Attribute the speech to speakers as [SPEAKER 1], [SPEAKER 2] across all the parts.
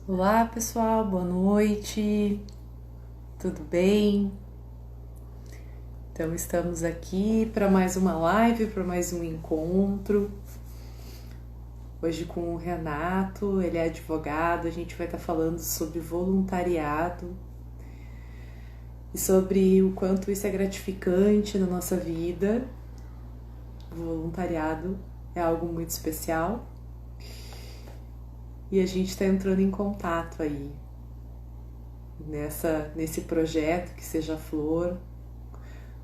[SPEAKER 1] Olá pessoal, boa noite, tudo bem? Então estamos aqui para mais uma live, para mais um encontro. Hoje com o Renato, ele é advogado, a gente vai estar falando sobre voluntariado e sobre o quanto isso é gratificante na nossa vida. O voluntariado é algo muito especial e a gente está entrando em contato aí nesse projeto que seja Flor,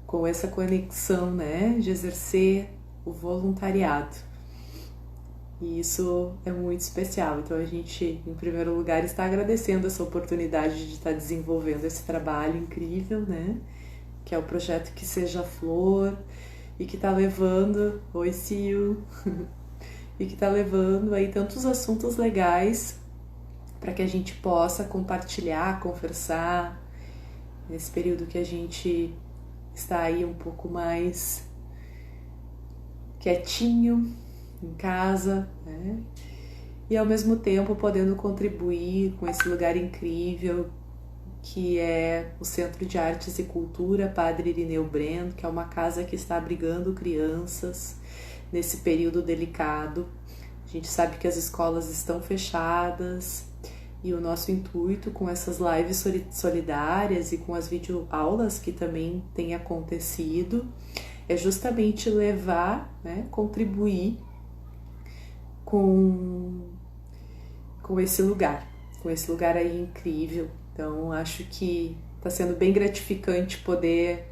[SPEAKER 1] com essa conexão, né, de exercer o voluntariado. E isso é muito especial. Então a gente, em primeiro lugar, está agradecendo essa oportunidade de estar desenvolvendo esse trabalho incrível, né, que é o projeto Que Seja Flor e que está levando, oi Sil, e que está levando aí tantos assuntos legais para que a gente possa compartilhar, conversar nesse período que a gente está aí um pouco mais quietinho em casa, né? E ao mesmo tempo podendo contribuir com esse lugar incrível que é o Centro de Artes e Cultura Padre Irineu Brendo, que é uma casa que está abrigando crianças nesse período delicado. A gente sabe que as escolas estão fechadas e o nosso intuito com essas lives solidárias e com as videoaulas que também têm acontecido é justamente levar, né, contribuir com, com esse lugar aí incrível. Então, acho que está sendo bem gratificante poder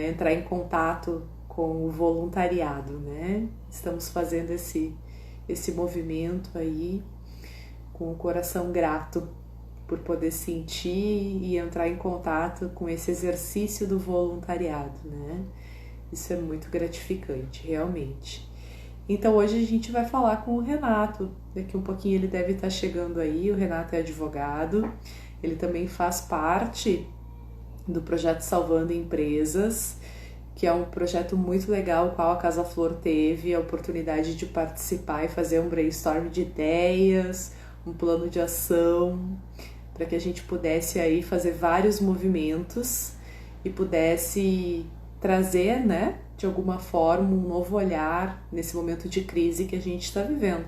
[SPEAKER 1] entrar em contato com o voluntariado, né? Estamos fazendo esse movimento aí com o coração grato por poder sentir e entrar em contato com esse exercício do voluntariado, né? Isso é muito gratificante, realmente. Então hoje a gente vai falar com o Renato. Daqui um pouquinho ele deve estar chegando aí. O Renato é advogado. Ele também faz parte do projeto Salvando Empresas, que é um projeto muito legal, o qual a Casa Flor teve a oportunidade de participar e fazer um brainstorm de ideias, um plano de ação, para que a gente pudesse aí fazer vários movimentos e pudesse trazer, né, de alguma forma, um novo olhar nesse momento de crise que a gente está vivendo.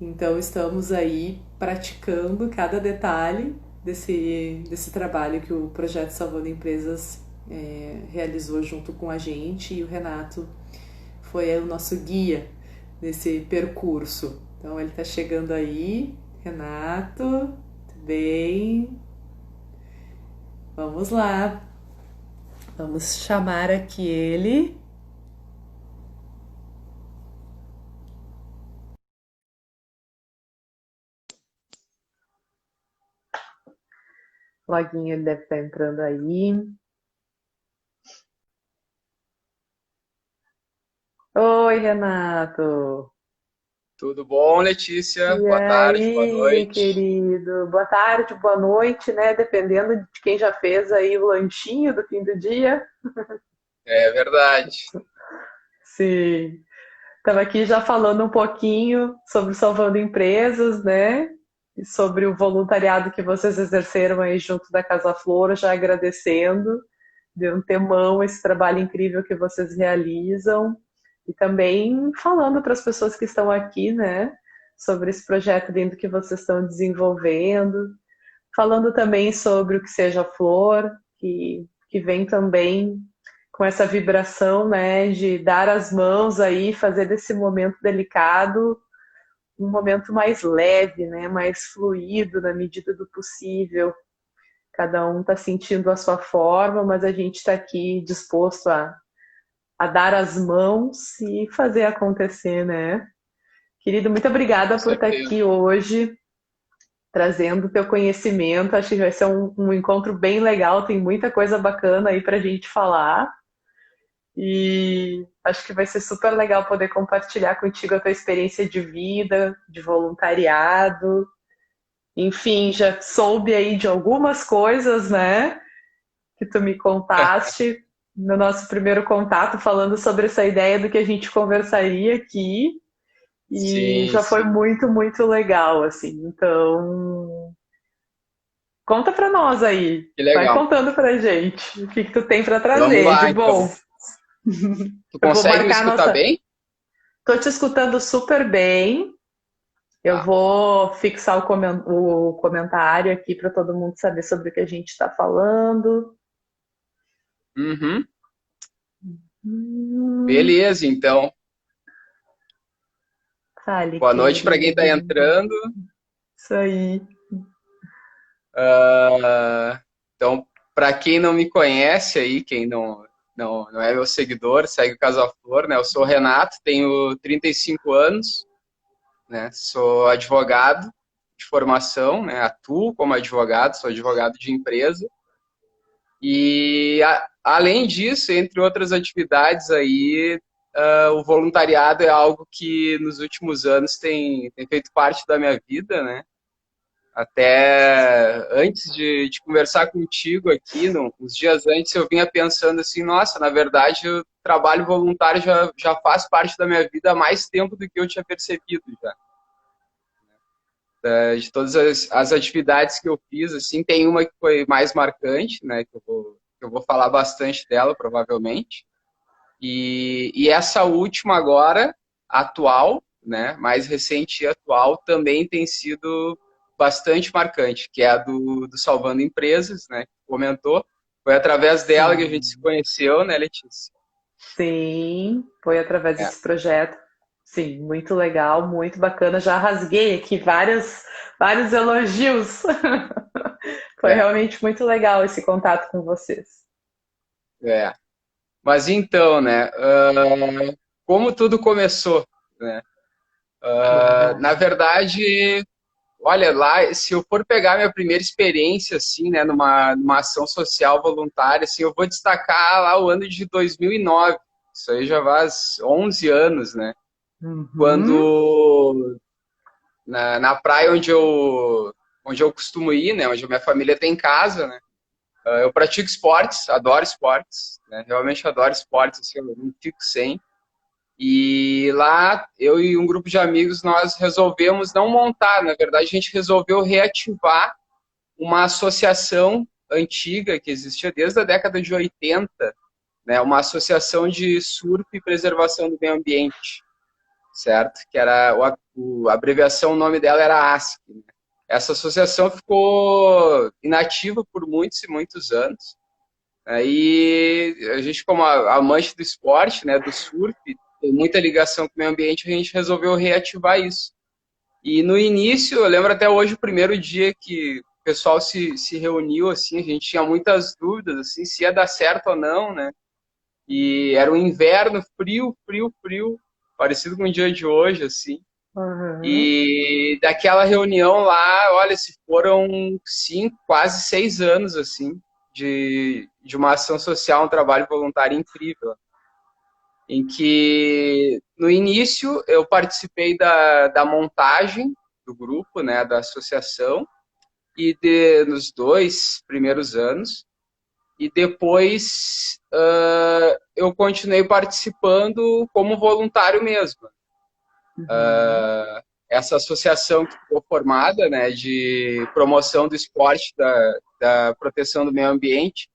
[SPEAKER 1] Então estamos aí praticando cada detalhe desse trabalho que o Projeto Salvando Empresas realizou junto com a gente, e o Renato foi o nosso guia nesse percurso. Então ele está chegando aí. Renato, tudo bem? Vamos lá, vamos chamar aqui ele. Loguinho ele deve estar entrando aí. Oi, Renato.
[SPEAKER 2] Tudo bom, Letícia?
[SPEAKER 1] E
[SPEAKER 2] Boa tarde, boa
[SPEAKER 1] aí,
[SPEAKER 2] noite.
[SPEAKER 1] querido? Boa tarde, boa noite, né? Dependendo de quem já fez aí o lanchinho do fim do dia.
[SPEAKER 2] É verdade.
[SPEAKER 1] Sim. Estava aqui já falando um pouquinho sobre Salvando Empresas, né? E sobre o voluntariado que vocês exerceram aí junto da Casa Flor, já agradecendo de antemão esse trabalho incrível que vocês realizam. E também falando para as pessoas que estão aqui, né? Sobre esse projeto lindo que vocês estão desenvolvendo. Falando também sobre o Que Seja Flor, que vem também com essa vibração, né, de dar as mãos aí, fazer desse momento delicado um momento mais leve, né, mais fluido na medida do possível. Cada um está sentindo a sua forma, mas a gente está aqui disposto a dar as mãos e fazer acontecer, né? Querido, muito
[SPEAKER 2] Com
[SPEAKER 1] obrigada por estar
[SPEAKER 2] certeza.
[SPEAKER 1] aqui hoje, trazendo o teu conhecimento. Acho que vai ser um encontro bem legal, tem muita coisa bacana aí para a gente falar. E acho que vai ser super legal poder compartilhar contigo a tua experiência de vida, de voluntariado. Enfim, já soube aí de algumas coisas, né, que tu me contaste no nosso primeiro contato, falando sobre essa ideia do que a gente conversaria aqui. E
[SPEAKER 2] Sim,
[SPEAKER 1] já foi
[SPEAKER 2] sim.
[SPEAKER 1] muito, muito legal, assim. Então, conta pra nós aí.
[SPEAKER 2] Que
[SPEAKER 1] Vai
[SPEAKER 2] legal.
[SPEAKER 1] contando pra gente o que que tu tem pra
[SPEAKER 2] Vamos
[SPEAKER 1] trazer de
[SPEAKER 2] lá,
[SPEAKER 1] bom.
[SPEAKER 2] então. Tu
[SPEAKER 1] Eu vou
[SPEAKER 2] consegue me
[SPEAKER 1] marcar a
[SPEAKER 2] escutar
[SPEAKER 1] nossa.
[SPEAKER 2] bem?
[SPEAKER 1] Tô te escutando super bem. Eu
[SPEAKER 2] Tá.
[SPEAKER 1] vou fixar o comentário aqui para todo mundo saber sobre o que a gente está falando.
[SPEAKER 2] Uhum.
[SPEAKER 1] Hum,
[SPEAKER 2] Beleza, então.
[SPEAKER 1] Fale,
[SPEAKER 2] Boa noite para quem está
[SPEAKER 1] querido.
[SPEAKER 2] entrando.
[SPEAKER 1] Isso aí.
[SPEAKER 2] Então, para quem não me conhece aí, quem não é meu seguidor, segue o Casa Flor, né? Eu sou o Renato, tenho 35 anos, né? Sou advogado de formação, né? Atuo como advogado, sou advogado de empresa. E além disso, entre outras atividades aí, o voluntariado é algo que nos últimos anos tem feito parte da minha vida, né? Até antes de conversar contigo aqui, uns dias antes, eu vinha pensando assim, nossa, na verdade, o trabalho voluntário já faz parte da minha vida há mais tempo do que eu tinha percebido já. De todas as atividades que eu fiz, assim, tem uma que foi mais marcante, né, que eu vou falar bastante dela, provavelmente. E essa última agora, atual, né, mais recente e atual, também tem sido bastante marcante, que é a do Salvando Empresas, né, que comentou. Foi através dela que a gente se
[SPEAKER 1] Sim.
[SPEAKER 2] conheceu, né, Letícia?
[SPEAKER 1] Sim, foi através
[SPEAKER 2] É,
[SPEAKER 1] desse projeto. Sim, muito legal, muito bacana. Já rasguei aqui vários elogios. Foi
[SPEAKER 2] é,
[SPEAKER 1] realmente muito legal esse contato com vocês.
[SPEAKER 2] é. Mas então, né, como tudo começou, né? Na
[SPEAKER 1] Verdade.
[SPEAKER 2] verdade, olha, lá, se eu for pegar minha primeira experiência, assim, né, numa ação social voluntária, assim, eu vou destacar lá o ano de 2009. Isso aí já faz 11 anos, né?
[SPEAKER 1] Uhum.
[SPEAKER 2] Quando na praia onde eu costumo ir, né, onde a minha família tem casa, né? Eu pratico esportes, adoro esportes, né? Realmente adoro esportes, assim, eu não fico sem. E lá, eu e um grupo de amigos, nós resolvemos não montar, na verdade, a gente resolveu reativar uma associação antiga que existia desde a década de 80, né, uma associação de surf e preservação do meio ambiente, certo? Que era a abreviação, o nome dela era ASC. Né? Essa associação ficou inativa por muitos e muitos anos. Aí a gente, como amante do esporte, né, do surf, tem muita ligação com o meio ambiente, a gente resolveu reativar isso. E no início, eu lembro até hoje, o primeiro dia que o pessoal se reuniu, assim, a gente tinha muitas dúvidas, assim, se ia dar certo ou não, né? E era um inverno frio, frio, frio, parecido com o dia de hoje, assim.
[SPEAKER 1] Uhum.
[SPEAKER 2] E daquela reunião lá, olha, se foram 5, quase 6 anos, assim, de uma ação social, um trabalho voluntário incrível, em que no início eu participei da montagem do grupo, né, da associação, e nos 2 primeiros anos, e depois eu continuei participando como voluntário mesmo.
[SPEAKER 1] Uhum.
[SPEAKER 2] Essa associação que ficou formada, né, de promoção do esporte, da proteção do meio ambiente,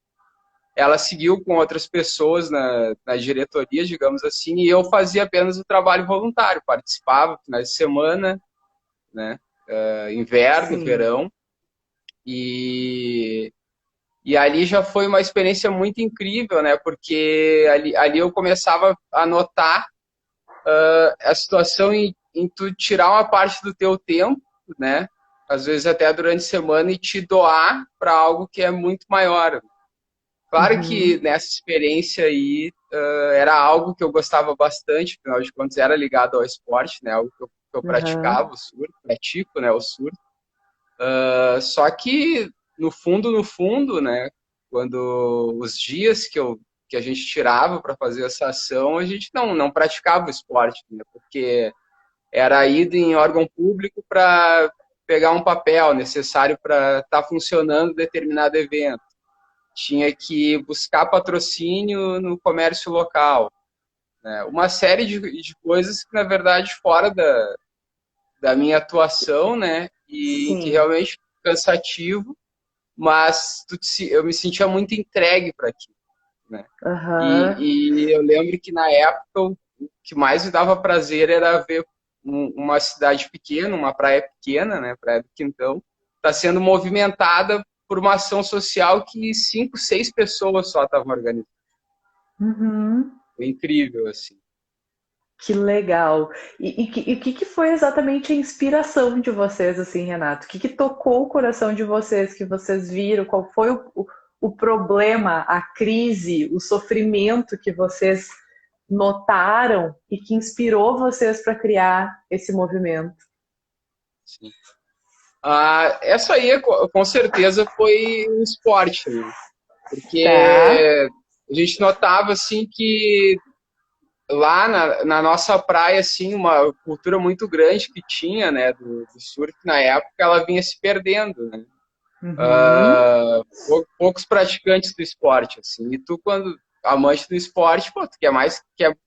[SPEAKER 2] ela seguiu com outras pessoas na diretoria, digamos assim, e eu fazia apenas o trabalho voluntário, participava finais de semana, né, inverno,
[SPEAKER 1] Sim.
[SPEAKER 2] verão, e, e ali já foi uma experiência muito incrível, né, porque ali eu começava a notar a situação em tu tirar uma parte do teu tempo, né, às vezes até durante a semana, e te doar para algo que é muito maior. Claro que
[SPEAKER 1] Uhum.
[SPEAKER 2] nessa experiência aí era algo que eu gostava bastante, afinal de contas era ligado ao esporte, né? Algo que eu praticava,
[SPEAKER 1] Uhum.
[SPEAKER 2] o surf, pratico, né? O surf. Só que no fundo, né? Quando os dias que a gente tirava para fazer essa ação, a gente não praticava o esporte, né? Porque era ida em órgão público para pegar um papel necessário para estar funcionando determinado evento, tinha que buscar patrocínio no comércio local, né? Uma série de coisas que, na verdade, fora da minha atuação, né? E que
[SPEAKER 1] Sim.
[SPEAKER 2] realmente é cansativo, mas eu me sentia muito entregue para aquilo, né?
[SPEAKER 1] Aham.
[SPEAKER 2] E eu lembro que na época o que mais me dava prazer era ver uma cidade pequena, uma praia pequena, né? Praia do Quintão, está sendo movimentada por uma ação social que 5, 6 pessoas só estavam organizando.
[SPEAKER 1] Uhum.
[SPEAKER 2] Foi incrível, assim.
[SPEAKER 1] Que legal. E o que que foi exatamente a inspiração de vocês, assim, Renato? O que que tocou o coração de vocês, que vocês viram? Qual foi o problema, a crise, o sofrimento que vocês notaram e que inspirou vocês para criar esse movimento?
[SPEAKER 2] Sim. Essa aí, com certeza, foi o esporte, né?
[SPEAKER 1] Tá.
[SPEAKER 2] Porque a gente notava, assim, que lá na nossa praia, assim, uma cultura muito grande que tinha, né, do surf na época, ela vinha se perdendo, né?
[SPEAKER 1] Uhum.
[SPEAKER 2] Poucos praticantes do esporte, assim. E tu, quando amante do esporte, pô, tu quer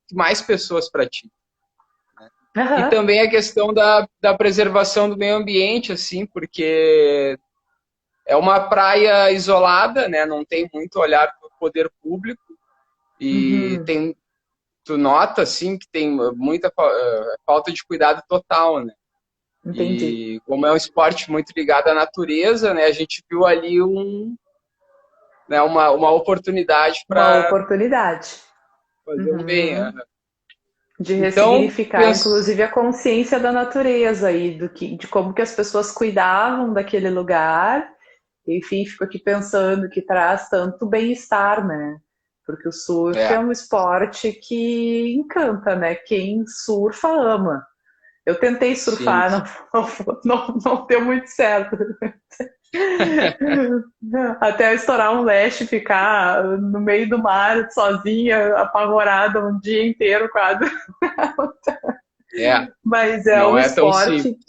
[SPEAKER 2] que mais pessoas pratiquem. E
[SPEAKER 1] Aham.
[SPEAKER 2] também a questão da preservação do meio ambiente, assim, porque é uma praia isolada, né? Não tem muito olhar do poder público e
[SPEAKER 1] Uhum.
[SPEAKER 2] tu nota assim que tem muita falta de cuidado total, né?
[SPEAKER 1] Entendi.
[SPEAKER 2] E como é um esporte muito ligado à natureza, né? A gente viu ali uma oportunidade
[SPEAKER 1] Uma
[SPEAKER 2] para
[SPEAKER 1] oportunidade.
[SPEAKER 2] fazer um bem.
[SPEAKER 1] Uhum. De
[SPEAKER 2] Então,
[SPEAKER 1] ressignificar,
[SPEAKER 2] penso,
[SPEAKER 1] inclusive, a consciência da natureza e de como que as pessoas cuidavam daquele lugar. Enfim, fico aqui pensando que traz tanto bem-estar, né? Porque o surf é
[SPEAKER 2] é,
[SPEAKER 1] um esporte que encanta, né? Quem surfa ama. Eu tentei
[SPEAKER 2] sim,
[SPEAKER 1] surfar, não deu muito certo. Até eu estourar um leste, ficar no meio do mar sozinha, apavorada um dia inteiro quase.
[SPEAKER 2] é,
[SPEAKER 1] Mas é
[SPEAKER 2] não
[SPEAKER 1] um
[SPEAKER 2] é tão simples.
[SPEAKER 1] esporte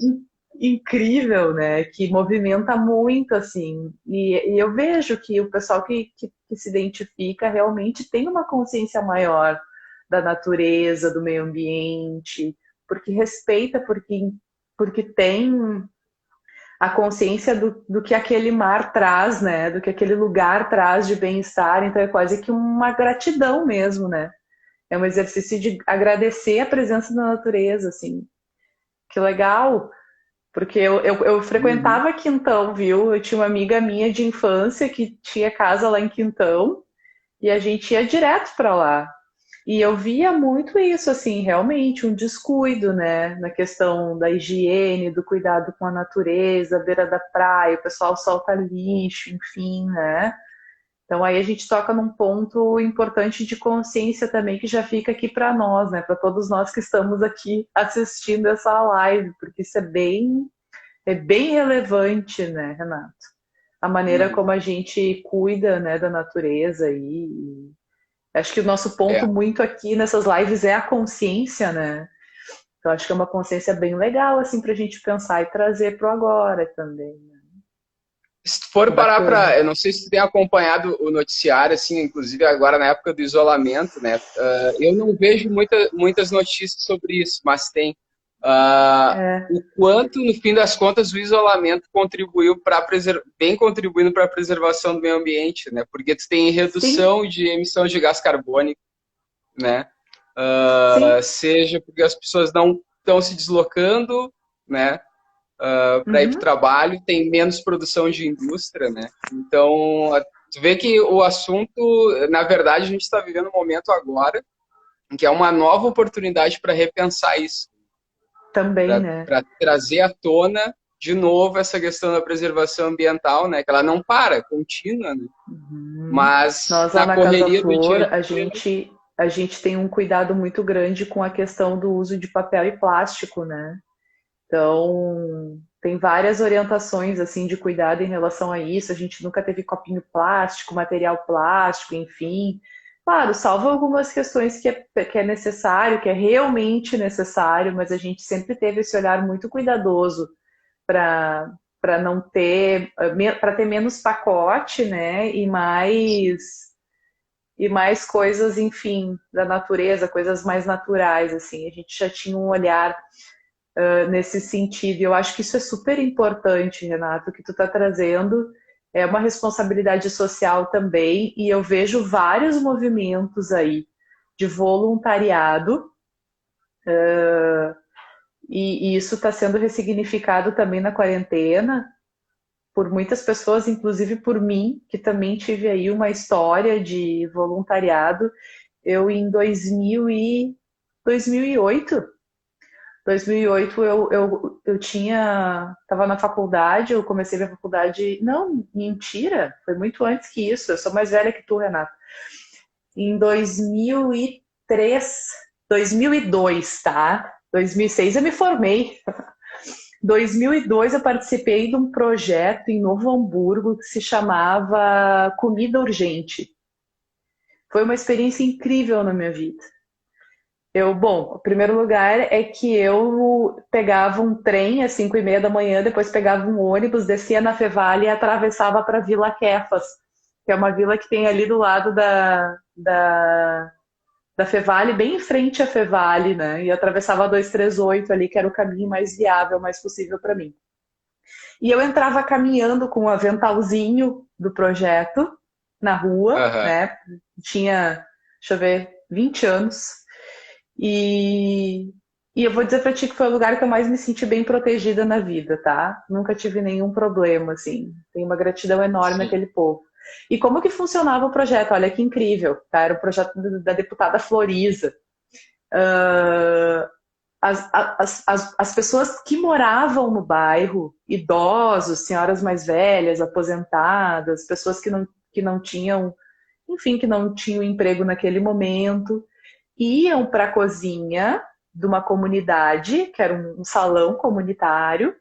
[SPEAKER 1] incrível, né? Que movimenta muito, assim. E eu vejo que o pessoal que se identifica realmente tem uma consciência maior da natureza, do meio ambiente, porque respeita, porque tem a consciência do que aquele mar traz, né? Do que aquele lugar traz de bem-estar. Então é quase que uma gratidão mesmo, né? É um exercício de agradecer a presença da natureza, assim. Que legal, porque eu
[SPEAKER 2] Uhum.
[SPEAKER 1] frequentava Quintão, viu? Eu tinha uma amiga minha de infância que tinha casa lá em Quintão e a gente ia direto para lá. E eu via muito isso, assim, realmente, um descuido, né? Na questão da higiene, do cuidado com a natureza, à beira da praia, o pessoal solta lixo, enfim, né? Então aí a gente toca num ponto importante de consciência também que já fica aqui para nós, né? Para todos nós que estamos aqui assistindo essa live, porque isso é bem relevante, né, Renato? A maneira
[SPEAKER 2] Uhum.
[SPEAKER 1] como a gente cuida, né, da natureza e acho que o nosso ponto
[SPEAKER 2] É.
[SPEAKER 1] muito aqui nessas lives é a consciência, né? Então acho que é uma consciência bem legal assim para a gente pensar e trazer para o agora também. Né?
[SPEAKER 2] Se tu for parar
[SPEAKER 1] Bacana.
[SPEAKER 2] para, eu não sei se tu tem acompanhado o noticiário, assim, inclusive agora na época do isolamento, né? Eu não vejo muitas notícias sobre isso, mas tem
[SPEAKER 1] É,
[SPEAKER 2] o quanto, no fim das contas, o isolamento contribuiu bem contribuindo para a preservação do meio ambiente, né? Porque tu tem
[SPEAKER 1] sim,
[SPEAKER 2] redução de emissão de gás carbônico, né?
[SPEAKER 1] sim.
[SPEAKER 2] Seja porque as pessoas não estão se deslocando, né? Para ir para o
[SPEAKER 1] Uhum.
[SPEAKER 2] trabalho, tem menos produção de indústria, né? Então, tu vê que o assunto, na verdade, a gente está vivendo um momento agora em que é uma nova oportunidade para repensar isso,
[SPEAKER 1] Também, né?
[SPEAKER 2] para trazer à tona de novo essa questão da preservação ambiental, né? Que ela não para, é contínua, né?
[SPEAKER 1] Uhum.
[SPEAKER 2] Mas
[SPEAKER 1] Nós lá
[SPEAKER 2] na
[SPEAKER 1] na Casa
[SPEAKER 2] correria do dia a
[SPEAKER 1] Flor,
[SPEAKER 2] dia,
[SPEAKER 1] a gente tem um cuidado muito grande com a questão do uso de papel e plástico, né? Então, tem várias orientações assim de cuidado em relação a isso. A gente nunca teve copinho plástico, material plástico, enfim. Claro, salvo algumas questões que é necessário, que é realmente necessário, mas a gente sempre teve esse olhar muito cuidadoso para não ter, para ter menos pacote, né? e mais coisas, enfim, da natureza, coisas mais naturais, assim. A gente já tinha um olhar nesse sentido. E eu acho que isso é super importante, Renato, o que tu está trazendo. É uma responsabilidade social também, e eu vejo vários movimentos aí de voluntariado, e isso está sendo ressignificado também na quarentena, por muitas pessoas, inclusive por mim, que também tive aí uma história de voluntariado. Eu, em 2008, 2008 eu estava na faculdade, eu comecei minha faculdade, não, mentira, foi muito antes que isso, eu sou mais velha que tu, Renata. Em 2003, 2002, tá? 2006 eu me formei. 2002 eu participei de um projeto em Novo Hamburgo que se chamava Comida Urgente. Foi uma experiência incrível na minha vida. Bom, o primeiro lugar é que eu pegava um trem às 5:30 da manhã, depois pegava um ônibus, descia na Fevale e atravessava para Vila Quefas, que é uma vila que tem ali do lado da Fevale, bem em frente à Fevale, né? E atravessava a 238 ali, que era o caminho mais viável, mais possível para mim. E eu entrava caminhando com o aventalzinho do projeto na rua,
[SPEAKER 2] Aham.
[SPEAKER 1] né? Tinha, deixa eu ver, 20 anos. E, e eu vou dizer pra ti que foi o lugar que eu mais me senti bem protegida na vida, tá? Nunca tive nenhum problema, assim. Tenho uma gratidão enorme
[SPEAKER 2] Sim.
[SPEAKER 1] àquele povo. E como que funcionava o projeto? Olha que incrível, tá? Era o projeto da deputada Floriza. As pessoas que moravam no bairro, idosos, senhoras mais velhas, aposentadas, pessoas que não tinham, enfim, que não tinham emprego naquele momento, iam para a cozinha de uma comunidade, que era um salão comunitário,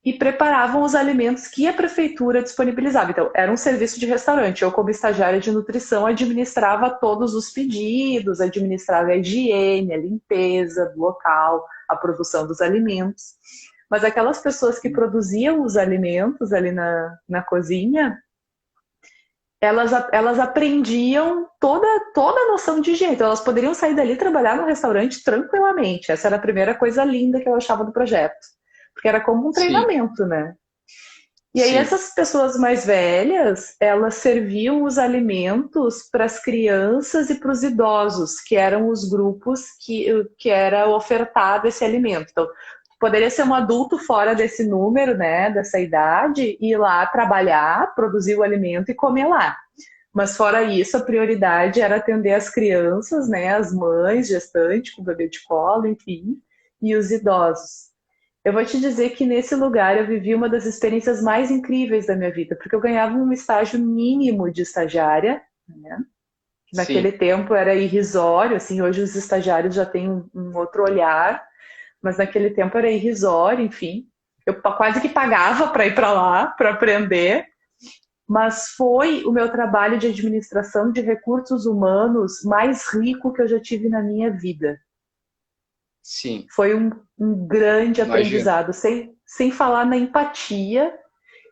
[SPEAKER 1] e preparavam os alimentos que a prefeitura disponibilizava. Então, era um serviço de restaurante. Eu, como estagiária de nutrição, administrava todos os pedidos, administrava a higiene, a limpeza do local, a produção dos alimentos. Mas aquelas pessoas que produziam os alimentos ali na cozinha, elas aprendiam toda a noção de higiene. Então, elas poderiam sair dali e trabalhar no restaurante tranquilamente. Essa era a primeira coisa linda que eu achava do projeto. Porque era como um
[SPEAKER 2] Sim.
[SPEAKER 1] treinamento, né? E aí
[SPEAKER 2] Sim.
[SPEAKER 1] essas pessoas mais velhas, elas serviam os alimentos para as crianças e para os idosos, que eram os grupos que era ofertado esse alimento. Então, poderia ser um adulto fora desse número, né, dessa idade, ir lá trabalhar, produzir o alimento e comer lá. Mas fora isso, a prioridade era atender as crianças, né, as mães, gestantes, com bebê de colo, enfim, e os idosos. Eu vou te dizer que nesse lugar eu vivi uma das experiências mais incríveis da minha vida, porque eu ganhava um estágio mínimo de estagiária, né? Naquele
[SPEAKER 2] Sim.
[SPEAKER 1] tempo era irrisório, assim, hoje os estagiários já têm um outro olhar, mas naquele tempo era irrisório, enfim. Eu quase que pagava para ir para lá, para aprender, mas foi o meu trabalho de administração de recursos humanos mais rico que eu já tive na minha vida.
[SPEAKER 2] Sim.
[SPEAKER 1] Foi um grande
[SPEAKER 2] Imagino.
[SPEAKER 1] aprendizado, sem falar na empatia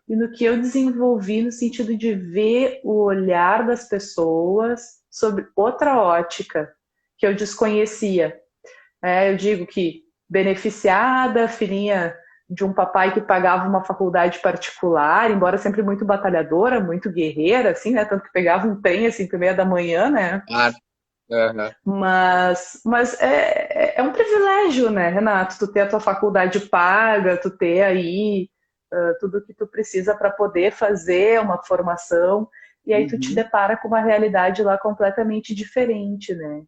[SPEAKER 1] e no que eu desenvolvi no sentido de ver o olhar das pessoas sobre outra ótica que eu desconhecia. Eu digo que beneficiada, filhinha de um papai que pagava uma faculdade particular, embora sempre muito batalhadora, muito guerreira, assim, né? Tanto que pegava um trem assim, 5:30 da manhã, né?
[SPEAKER 2] Ah, aham.
[SPEAKER 1] Mas é um privilégio, né, Renato? Tu ter a tua faculdade paga, tu ter aí tudo que tu precisa para poder fazer uma formação, e aí tu te
[SPEAKER 2] Uhum.
[SPEAKER 1] depara com uma realidade lá completamente diferente, né?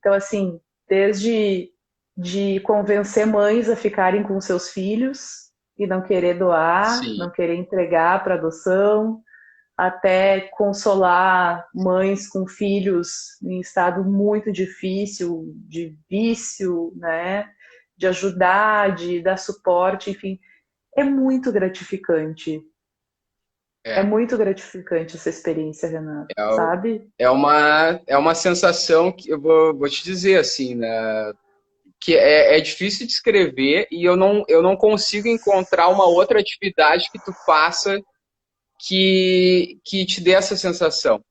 [SPEAKER 1] Então, assim, desde de convencer mães a ficarem com seus filhos e não querer doar,
[SPEAKER 2] Sim.
[SPEAKER 1] não querer entregar para adoção, até consolar mães com filhos em estado muito difícil, de vício, né? De ajudar, de dar suporte, enfim, é muito gratificante. É
[SPEAKER 2] É.
[SPEAKER 1] muito gratificante essa experiência, Renato,
[SPEAKER 2] É,
[SPEAKER 1] sabe?
[SPEAKER 2] é uma sensação que vou te dizer assim, né? Que é difícil de escrever e eu não consigo encontrar uma outra atividade que tu faça que te dê essa sensação.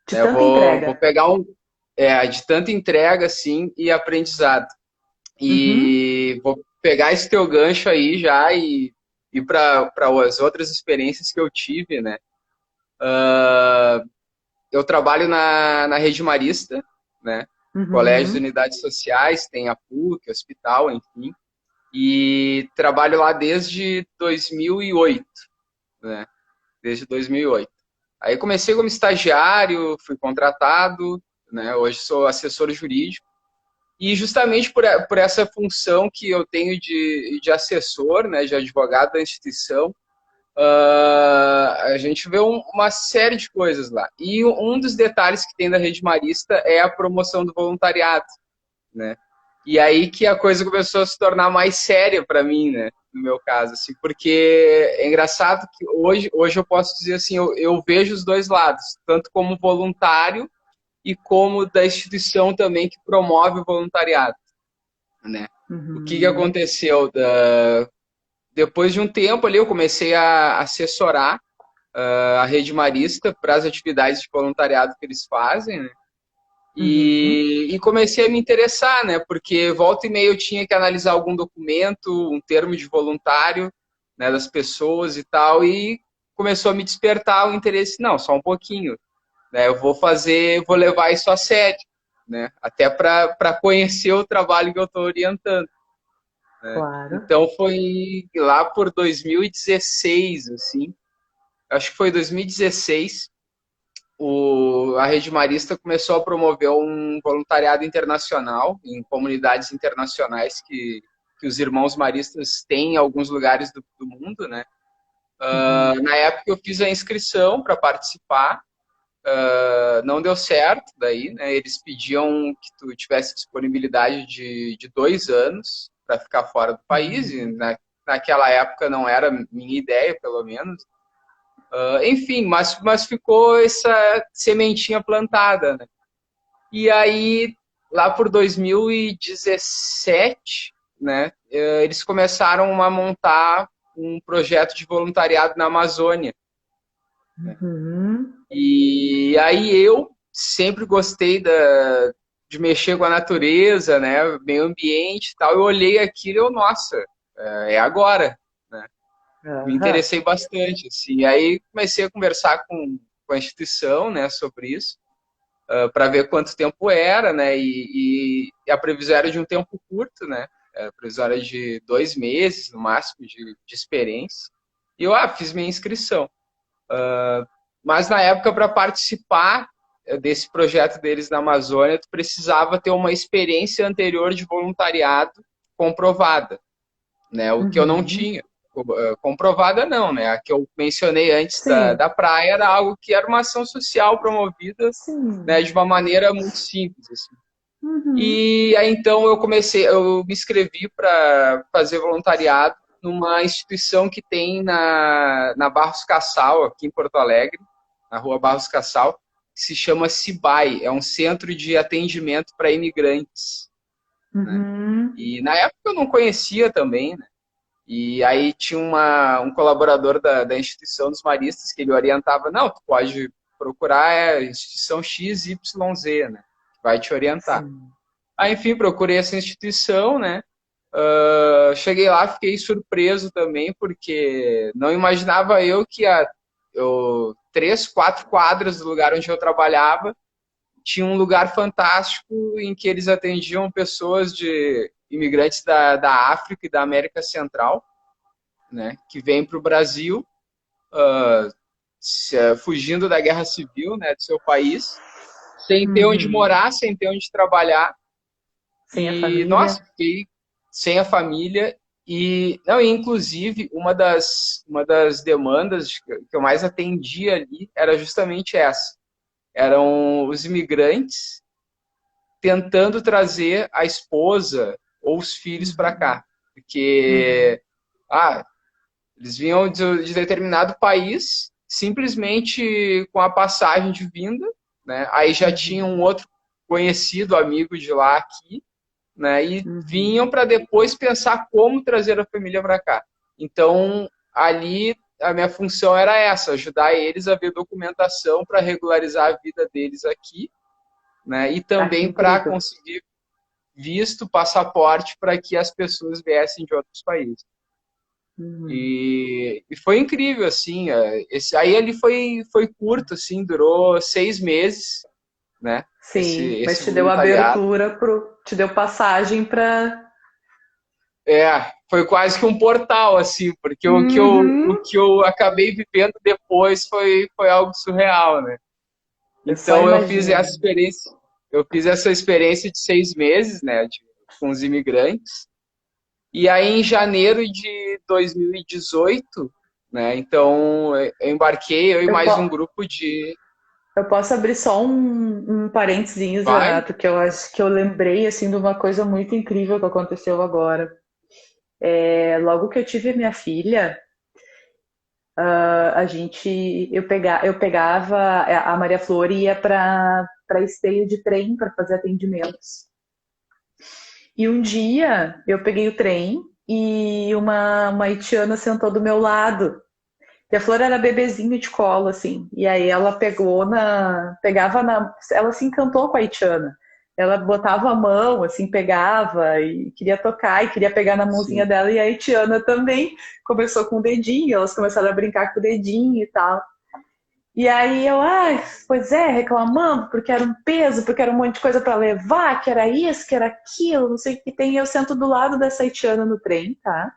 [SPEAKER 1] De
[SPEAKER 2] né? Eu
[SPEAKER 1] tanta
[SPEAKER 2] vou
[SPEAKER 1] entrega.
[SPEAKER 2] pegar de tanta entrega, assim, e aprendizado.
[SPEAKER 1] Uhum,
[SPEAKER 2] E vou pegar esse teu gancho aí já e ir para as outras experiências que eu tive, né? Eu trabalho na Rede Marista, né? Colégios e
[SPEAKER 1] uhum,
[SPEAKER 2] unidades sociais, tem a PUC, hospital, enfim. E trabalho lá desde 2008, né? Desde 2008. Aí comecei como estagiário, fui contratado, né? Hoje sou assessor jurídico. E justamente por essa função que eu tenho de assessor, né, de advogado da instituição, a gente vê uma série de coisas lá. E um dos detalhes que tem da Rede Marista é a promoção do voluntariado, né? E aí que a coisa começou a se tornar mais séria para mim, né? No meu caso, assim, porque é engraçado que hoje eu posso dizer assim, eu vejo os dois lados, tanto como voluntário e como da instituição também que promove o voluntariado, né? O que
[SPEAKER 1] uhum,
[SPEAKER 2] aconteceu? Depois de um tempo ali, eu comecei a assessorar a Rede Marista para as atividades de voluntariado que eles fazem, né?
[SPEAKER 1] uhum.
[SPEAKER 2] E comecei a me interessar, né? Porque volta e meia eu tinha que analisar algum documento, um termo de voluntário, né, das pessoas e tal, e começou a me despertar o interesse. Não, só um pouquinho, né? Eu vou levar isso a sério, né? Até para conhecer o trabalho que eu estou orientando, né?
[SPEAKER 1] Claro.
[SPEAKER 2] Então foi lá por 2016, assim, acho que foi 2016, a Rede Marista começou a promover um voluntariado internacional em comunidades internacionais que os irmãos maristas têm em alguns lugares do mundo, né?
[SPEAKER 1] Uhum.
[SPEAKER 2] Na época eu fiz a inscrição para participar, não deu certo daí, né? Eles pediam que tu tivesse disponibilidade de 2 anos para ficar fora do país, e
[SPEAKER 1] Uhum.
[SPEAKER 2] naquela época não era minha ideia, pelo menos. Enfim, mas ficou essa sementinha plantada, né? E aí, lá por 2017, né, eles começaram a montar um projeto de voluntariado na Amazônia.
[SPEAKER 1] Uhum.
[SPEAKER 2] E aí eu sempre gostei de mexer com a natureza, né, meio ambiente e tal. Eu olhei aquilo e eu, nossa, é agora, né? Me
[SPEAKER 1] Aham.
[SPEAKER 2] interessei bastante, assim. E aí comecei a conversar com a instituição, né, sobre isso, para ver quanto tempo era, né, e a previsão era de um tempo curto, né, a previsão era de 2 meses, no máximo, de experiência. E eu fiz minha inscrição. Mas na época, para participar desse projeto deles na Amazônia, tu precisava ter uma experiência anterior de voluntariado comprovada, né? O que eu não
[SPEAKER 1] Uhum.
[SPEAKER 2] tinha. Comprovada não, né? A que eu mencionei antes
[SPEAKER 1] Sim.
[SPEAKER 2] da praia era algo que era uma ação social promovida, né,
[SPEAKER 1] Sim.
[SPEAKER 2] de uma maneira muito simples, assim.
[SPEAKER 1] Uhum.
[SPEAKER 2] E aí então eu me inscrevi para fazer voluntariado numa instituição que tem na Barros Cassal, aqui em Porto Alegre, na rua Barros Cassal, que se chama CIBAI, é um centro de atendimento para imigrantes, né?
[SPEAKER 1] Uhum.
[SPEAKER 2] E na época eu não conhecia também, né? E aí tinha um colaborador da instituição dos maristas que ele orientava, não, tu pode procurar a instituição XYZ, né? Que vai te orientar.
[SPEAKER 1] Sim.
[SPEAKER 2] Aí, enfim, procurei essa instituição, né? Cheguei lá, fiquei surpreso também, porque não imaginava eu que eu, 3, 4 quadras do lugar onde eu trabalhava tinha um lugar fantástico em que eles atendiam pessoas de imigrantes da África e da América Central, né? Que vêm para o Brasil, fugindo da guerra civil, né? Do seu país, sem ter onde
[SPEAKER 1] Uhum.
[SPEAKER 2] morar, sem ter onde trabalhar.
[SPEAKER 1] Sem a
[SPEAKER 2] E, nossa,
[SPEAKER 1] família?
[SPEAKER 2] fiquei sem a família. E, não, e inclusive, uma das demandas que eu mais atendia ali era justamente essa. Eram os imigrantes tentando trazer a esposa ou os filhos para
[SPEAKER 1] Uhum.
[SPEAKER 2] cá. Porque eles vinham de determinado país simplesmente com a passagem de vinda, né? Aí já tinha um
[SPEAKER 1] Uhum.
[SPEAKER 2] outro conhecido amigo de lá aqui, né? E vinham
[SPEAKER 1] Uhum.
[SPEAKER 2] para depois pensar como trazer a família para cá. Então, ali a minha função era essa, ajudar eles a ver documentação para regularizar a vida deles aqui, né? E
[SPEAKER 1] Ah, que
[SPEAKER 2] também para
[SPEAKER 1] incrível.
[SPEAKER 2] conseguir visto, passaporte para que as pessoas viessem de outros países.
[SPEAKER 1] Uhum.
[SPEAKER 2] E foi incrível, assim. Aí ele foi curto, assim, durou 6 meses, né?
[SPEAKER 1] Sim,
[SPEAKER 2] Esse
[SPEAKER 1] mas te deu
[SPEAKER 2] voluntariado.
[SPEAKER 1] abertura te deu passagem para.
[SPEAKER 2] Foi quase que um portal, assim, porque o
[SPEAKER 1] Uhum.
[SPEAKER 2] que eu acabei vivendo depois foi algo surreal, né?
[SPEAKER 1] Eu só
[SPEAKER 2] Então
[SPEAKER 1] imagino.
[SPEAKER 2] eu fiz essa experiência de 6 meses, né, com os imigrantes. E aí em janeiro de 2018, né, então eu embarquei, eu e
[SPEAKER 1] Eu,
[SPEAKER 2] mais um
[SPEAKER 1] po-
[SPEAKER 2] grupo de...
[SPEAKER 1] eu posso abrir só um parênteses,
[SPEAKER 2] Vai?
[SPEAKER 1] Renato, que eu acho que eu lembrei assim de uma coisa muito incrível que aconteceu agora. Logo que eu tive a minha filha, eu pegava a Maria Flor e ia para esteio de trem para fazer atendimentos. E um dia eu peguei o trem e uma haitiana sentou do meu lado. E a Flor era bebezinho de colo, assim. E aí ela ela se encantou com a haitiana. Ela botava a mão, assim, pegava e queria tocar e queria pegar na mãozinha
[SPEAKER 2] Sim.
[SPEAKER 1] dela. E a haitiana também começou com o dedinho, elas começaram a brincar com o dedinho e tal. E aí pois é, reclamando, porque era um peso, porque era um monte de coisa para levar, que era isso, que era aquilo, não sei o que tem. E eu sento do lado dessa haitiana no trem, tá?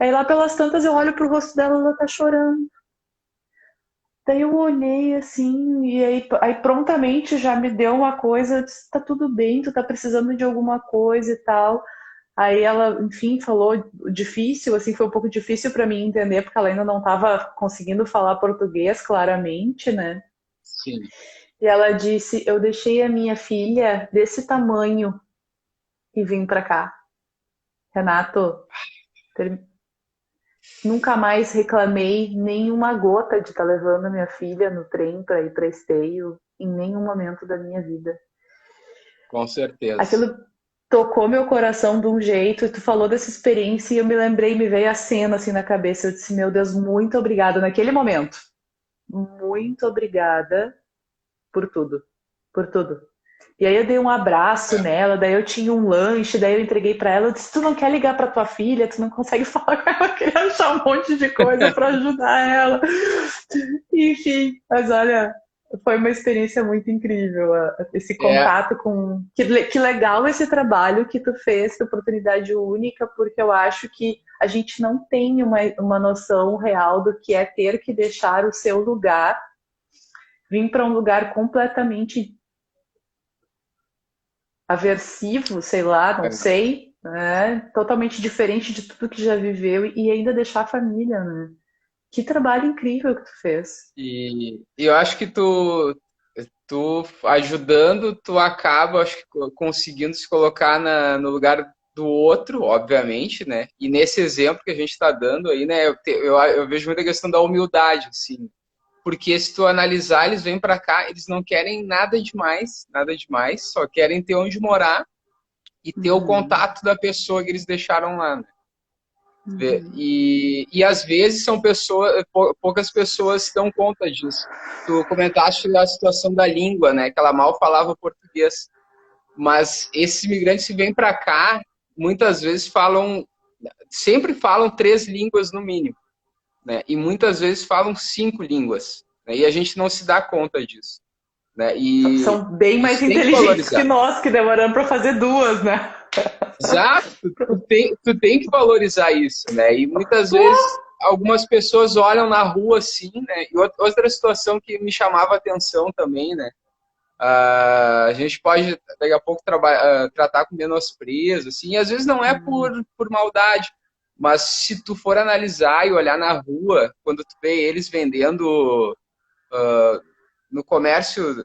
[SPEAKER 1] Aí lá pelas tantas eu olho pro rosto dela, ela tá chorando. Daí eu olhei assim, e aí prontamente já me deu uma coisa, eu disse, tá tudo bem, tu tá precisando de alguma coisa e tal. Aí ela, enfim, falou difícil, assim, foi um pouco difícil para mim entender, porque ela ainda não estava conseguindo falar português claramente, né?
[SPEAKER 2] Sim.
[SPEAKER 1] E ela disse: eu deixei a minha filha desse tamanho e vim para cá. Renato, ter- nunca mais reclamei nenhuma gota de estar levando a minha filha no trem para ir para Esteio em nenhum momento da minha vida.
[SPEAKER 2] Com certeza.
[SPEAKER 1] Aquilo tocou meu coração de um jeito. Tu falou dessa experiência e eu me lembrei, me veio a cena assim na cabeça. Eu disse: meu Deus, muito obrigada naquele momento. Muito obrigada por tudo, por tudo. E aí eu dei um abraço nela, daí eu tinha um lanche, daí eu entreguei para ela, eu disse, tu não quer ligar para tua filha, tu não consegue falar com ela, eu queria achar um monte de coisa para ajudar ela. Enfim, mas olha, foi uma experiência muito incrível, esse
[SPEAKER 2] É,
[SPEAKER 1] contato com... Que legal esse trabalho que tu fez, que oportunidade única, porque eu acho que a gente não tem uma noção real do que é ter que deixar o seu lugar, vir para um lugar completamente aversivo, sei lá, não
[SPEAKER 2] é.
[SPEAKER 1] sei, né? Totalmente diferente de tudo que já viveu e ainda deixar a família, né? Que trabalho incrível que tu fez.
[SPEAKER 2] E eu acho que tu ajudando, tu acaba, acho que conseguindo se colocar no lugar do outro, obviamente, né? E nesse exemplo que a gente está dando aí, né? Eu vejo muita questão da humildade, assim. Porque se tu analisar, eles vêm para cá, eles não querem nada demais, só querem ter onde morar e ter o
[SPEAKER 1] Uhum,
[SPEAKER 2] contato da pessoa que eles deixaram lá, né?
[SPEAKER 1] uhum,
[SPEAKER 2] E às vezes são pessoas, poucas pessoas se dão conta disso. Tu comentaste a situação da língua, né? Que ela mal falava português. Mas esses imigrantes que vêm para cá, muitas vezes sempre falam 3 línguas no mínimo, né? E muitas vezes falam 5 línguas, né? E a gente não se dá conta disso, né? E
[SPEAKER 1] são bem mais
[SPEAKER 2] isso tem que
[SPEAKER 1] inteligentes que
[SPEAKER 2] valorizar.
[SPEAKER 1] nós, que demoramos para fazer duas, né?
[SPEAKER 2] Exato, tu tem que valorizar isso, né? E muitas vezes algumas pessoas olham na rua assim, né? E outra situação que me chamava a atenção também, né? A gente pode daqui a pouco tratar com menosprezo, assim, e às vezes não é por maldade, mas se tu for analisar e olhar na rua, quando tu vê eles vendendo no comércio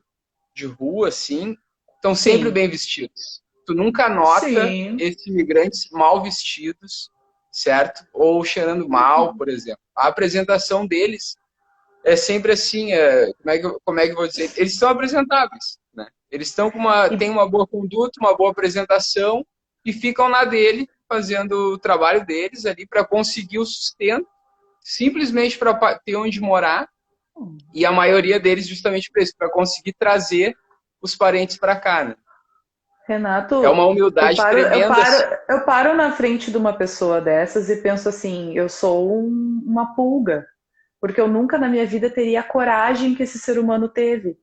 [SPEAKER 2] de rua, assim, estão sempre
[SPEAKER 1] Sim,
[SPEAKER 2] bem vestidos. Tu nunca nota
[SPEAKER 1] sim,
[SPEAKER 2] esses imigrantes mal vestidos, certo? Ou cheirando mal, por exemplo. A apresentação deles é sempre assim, como é que eu vou dizer? Eles são apresentáveis, né? Eles têm
[SPEAKER 1] e,
[SPEAKER 2] uma boa conduta, uma boa apresentação e ficam na dele, fazendo o trabalho deles ali para conseguir o sustento, simplesmente para ter onde morar, e a maioria deles justamente para isso, para conseguir trazer os parentes para cá, né? É
[SPEAKER 1] Renato,
[SPEAKER 2] uma humildade tremenda, assim.
[SPEAKER 1] eu paro na frente de uma pessoa dessas e penso assim, eu sou uma pulga, porque eu nunca na minha vida teria a coragem que esse ser humano teve.